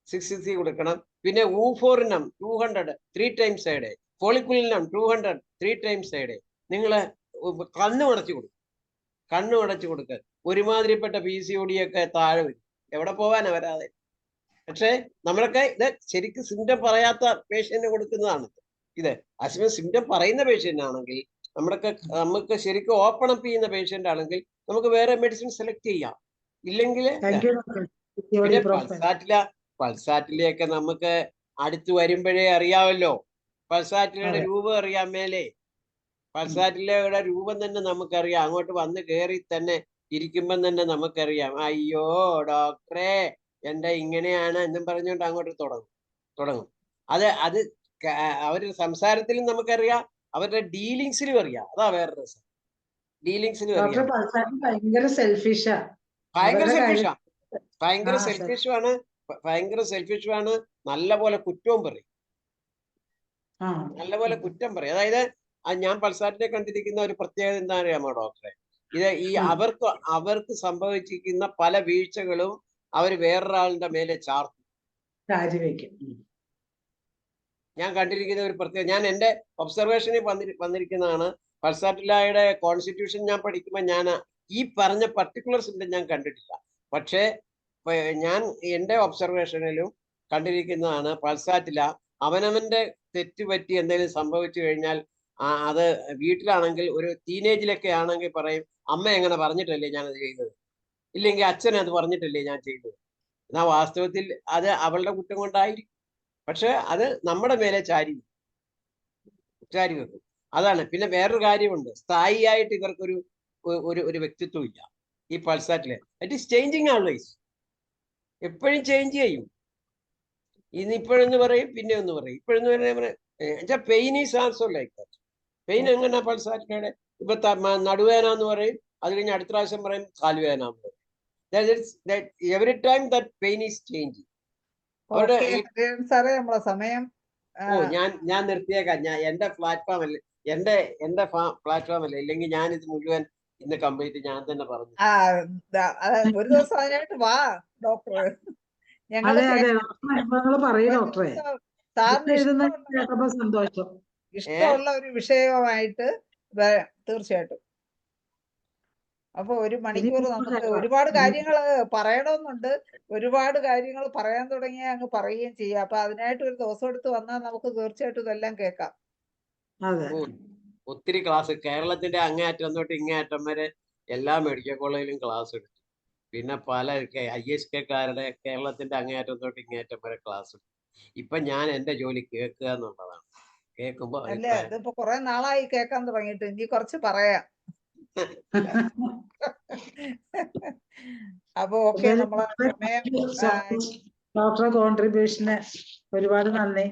6C കൊടുക്കണം. പിന്നെ ഊഫോറിനം 200 3 times a day. ഫോളിക്കുലിനം 200 3 times a day. നിങ്ങള് കണ്ണുമടച്ചു കൊടുക്കുക. ഒരുമാതിരിപ്പെട്ട PCOD ഒക്കെ താഴെ വരും. എവിടെ പോകാനാ വരാതെ? പക്ഷെ നമ്മളൊക്കെ ഇത് ശരിക്കും സിംറ്റം പറയാത്ത പേഷ്യന്റിന് കൊടുക്കുന്നതാണ് ഇത്. അസുഖം സിംറ്റം പറയുന്ന പേഷ്യന്റ് ആണെങ്കിൽ നമുക്ക് ശരിക്കും ഓപ്പൺ അപ്പ് ചെയ്യുന്ന പേഷ്യന്റ് ആണെങ്കിൽ നമുക്ക് വേറെ മെഡിസിൻ സെലക്ട് ചെയ്യാം. ഇല്ലെങ്കിൽ പിന്നെ പൾസാറ്റിലയൊക്കെ നമുക്ക് അടുത്ത് വരുമ്പോഴേ അറിയാമല്ലോ. പൾസാറ്റിലയുടെ രൂപം അറിയാൻ മേലെ. പൾസാറ്റിലയുടെ രൂപം തന്നെ നമുക്കറിയാം. അങ്ങോട്ട് വന്ന് കയറി തന്നെ ഇരിക്കുമ്പം തന്നെ നമുക്കറിയാം, അയ്യോ ഡോക്ടറെ എന്റെ ഇങ്ങനെയാണ് എന്നും പറഞ്ഞുകൊണ്ട് അങ്ങോട്ട് തുടങ്ങും. അത് അവരുടെ സംസാരത്തിലും നമുക്കറിയാം, അവരുടെ ഡീലിങ്സിലും അറിയാം. അതാ വേറെ രസം. ഡീലിങ്സിലും അറിയാം. ഭയങ്കര സെൽഫിഷുമാണ്. നല്ല പോലെ കുറ്റവും പറയും. അതായത് ഞാൻ പൾസാറ്റിനെ കണ്ടിരിക്കുന്ന ഒരു പ്രത്യേകത എന്താ അറിയാമോ ഡോക്ടറെ? അവർക്ക് സംഭവിച്ചിരിക്കുന്ന പല വീഴ്ചകളും അവർ വേറൊരാളുടെ മേലെ ചാർത്തും. ഞാൻ കണ്ടിരിക്കുന്ന ഒരു പ്രത്യേക, ഞാൻ എൻ്റെ ഒബ്സർവേഷനിൽ വന്നിരിക്കുന്നതാണ്. പൾസാറ്റിലയുടെ കോൺസ്റ്റിറ്റ്യൂഷൻ ഞാൻ പഠിക്കുമ്പോൾ ഞാൻ ഈ പറഞ്ഞ പർട്ടിക്കുലർ സിംറ്റം ഞാൻ കണ്ടിട്ടില്ല. പക്ഷേ ഞാൻ എൻ്റെ ഒബ്സർവേഷനിലും കണ്ടിരിക്കുന്നതാണ്. പൾസാറ്റില അവനവന്റെ തെറ്റ് പറ്റി എന്തെങ്കിലും സംഭവിച്ചു കഴിഞ്ഞാൽ അത് വീട്ടിലാണെങ്കിൽ ഒരു ടീനേജിലൊക്കെ ആണെങ്കിൽ പറയും, അമ്മ എങ്ങനെ പറഞ്ഞിട്ടല്ലേ ഞാനത് ചെയ്തത്, ഇല്ലെങ്കിൽ അച്ഛൻ അത് പറഞ്ഞിട്ടല്ലേ ഞാൻ ചെയ്തത്. എന്നാൽ വാസ്തവത്തിൽ അത് അവളുടെ കുറ്റം കൊണ്ടായിരിക്കും. പക്ഷെ അത് നമ്മുടെ മേലെ ചാരി വെക്കും. അതാണ്. പിന്നെ വേറൊരു കാര്യമുണ്ട്, സ്ഥായിയായിട്ട് ഇവർക്കൊരു ഒരു വ്യക്തിത്വം ഇല്ല ഈ പൾസാറ്റില്. It is changing always. എപ്പോഴും ചേഞ്ച് ചെയ്യും. ഇന്ന് ഇപ്പോഴെന്ന് പറയും, പിന്നെ ഒന്ന് പറയും, ഇപ്പോഴെന്ന് പറയുന്നത് pain is also like that. Pain എങ്ങനെ പൾസാറ്റിലൂടെ ഇപ്പൊ നടുവേന എന്ന് പറയും, അത് കഴിഞ്ഞ് അടുത്ത പ്രാവശ്യം പറയും കാലുവേന എന്ന് പറയും. Every time that pain is changing. അവരുടെ സാറേ നമ്മളെ സമയം ഞാൻ നിർത്തിയേക്കാം. എന്റെ പ്ലാറ്റ്ഫോം അല്ലേ, എന്റെ പ്ലാറ്റ്ഫോം അല്ലേ, ഇല്ലെങ്കിൽ ഞാൻ ഇത് മുഴുവൻ ഇന്ന് കംപ്ലീറ്റ് ഞാൻ തന്നെ പറഞ്ഞു. ഒരു ദിവസം അതിനായിട്ട് വാ ഡോക്ടർ. അതെ അതെ പറയൂ ഡോക്ടറെ. സാറിന് സന്തോഷം. ഇഷ്ടമുള്ള ഒരു വിഷയമായിട്ട് തീർച്ചയായിട്ടും. അപ്പൊ 1 മണിക്കൂർ നമുക്ക് ഒരുപാട് കാര്യങ്ങൾ പറയണമെന്നുണ്ട്. ഒരുപാട് കാര്യങ്ങൾ പറയാൻ തുടങ്ങിയാൽ അങ്ങ് പറയുകയും ചെയ്യാം. അപ്പൊ അതിനായിട്ട് ഒരു ദിവസം എടുത്ത് വന്നാൽ നമുക്ക് തീർച്ചയായിട്ടും ഇതെല്ലാം കേൾക്കാം. ഒത്തിരി ക്ലാസ് കേരളത്തിന്റെ അങ്ങേയറ്റം തൊട്ട് ഇങ്ങേയറ്റം വരെ എല്ലാ മെഡിക്കൽ കോളേജിലും ക്ലാസ് എടുത്തു. പിന്നെ പല ISKക്കാരുടെ കേരളത്തിന്റെ അങ്ങേയറ്റം തൊട്ട് ഇങ്ങേയറ്റം വരെ ക്ലാസ് എടുത്തു. ഇപ്പൊ ഞാൻ എന്റെ ജോലി കേൾക്കുക എന്നുള്ളതാണ്. കേൾക്കുമ്പോ അല്ല, ഇതിപ്പോ കുറെ നാളായി കേൾക്കാൻ തുടങ്ങിയിട്ട്. ഇനി കുറച്ച് പറയാം. അപ്പൊ ഓക്കെ, നമ്മളെ ഡോക്ടറെ കോൺട്രിബ്യൂഷന് ഒരുപാട് നന്ദി.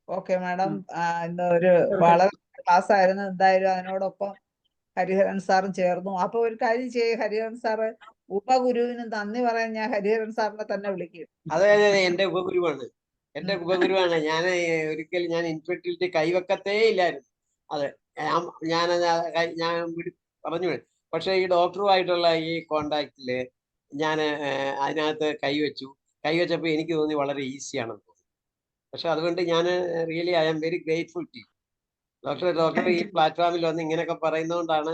ഓക്കെ മാഡം, ഇന്ന് ഒരു വളരെ ക്ലാസ് ആയിരുന്നു. എന്തായാലും അതിനോടൊപ്പം ഹരിഹരൻ സാറും ചേർന്നു. അപ്പൊ ഒരു കാര്യം ചെയ്യും, ഹരിഹരൻ സാറ് ഉപഗുരുവിന് നന്ദി പറയാൻ ഞാൻ ഹരിഹരൻ സാറിനെ തന്നെ വിളിക്കും. അതെ, എന്റെ ഉപഗുരുവാണ്. ഞാൻ ഒരിക്കലും ഞാൻ ഇൻഫെർട്ടിലിറ്റി കൈവെക്കത്തേ ഇല്ലായിരുന്നു. അതെ, ഞാൻ പറഞ്ഞു. പക്ഷെ ഈ ഡോക്ടറുമായിട്ടുള്ള ഈ കോണ്ടാക്റ്റില് ഞാൻ അതിനകത്ത് കൈവച്ചപ്പോൾ എനിക്ക് തോന്നി വളരെ ഈസിയാണെന്ന് തോന്നി. പക്ഷെ അതുകൊണ്ട് ഞാൻ really I am very grateful to doctor ഈ പ്ലാറ്റ്ഫോമിൽ വന്ന് ഇങ്ങനെയൊക്കെ പറയുന്നതുകൊണ്ടാണ്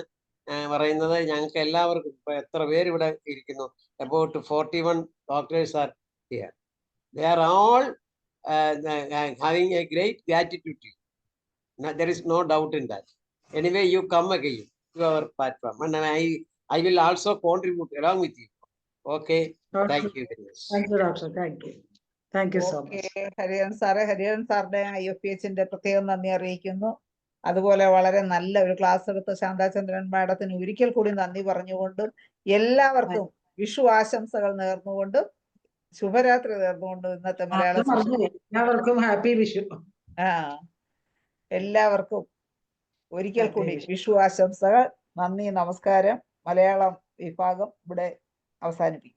പറയുന്നത്. ഞങ്ങൾക്ക് എല്ലാവർക്കും ഇപ്പൊ എത്ര പേര് ഇവിടെ ഇരിക്കുന്നു, about 41 doctors are here. They are all having a great gratitude to you. There is no doubt in that. Anyway, you come again to our platform, and I will also contribute along with you. Okay. Thank you very much. Thank you, doctor. Thank you so much. Hariharan സാറിന്റെ IFPHന്റെ പ്രത്യേകം നന്ദി അറിയിക്കുന്നു. അതുപോലെ വളരെ നല്ല ഒരു class എടുത്ത ശാന്താചന്ദ്രൻ മാഡത്തിന് ഒരിക്കൽ കൂടി നന്ദി പറഞ്ഞുകൊണ്ടും എല്ലാവർക്കും വിഷു ആശംസകൾ നേർന്നുകൊണ്ടും ശുഭരാത്രി നേർന്നുകൊണ്ടും ഇന്നത്തെ മലയാളം എല്ലാവർക്കും ഹാപ്പി വിഷു. എല്ലാവർക്കും ഒരിക്കൽ കൂടി വിഷു ആശംസകൾ. നന്ദി, നമസ്കാരം. മലയാളം വിഭാഗം ഇവിടെ അവസാനിപ്പിക്കും.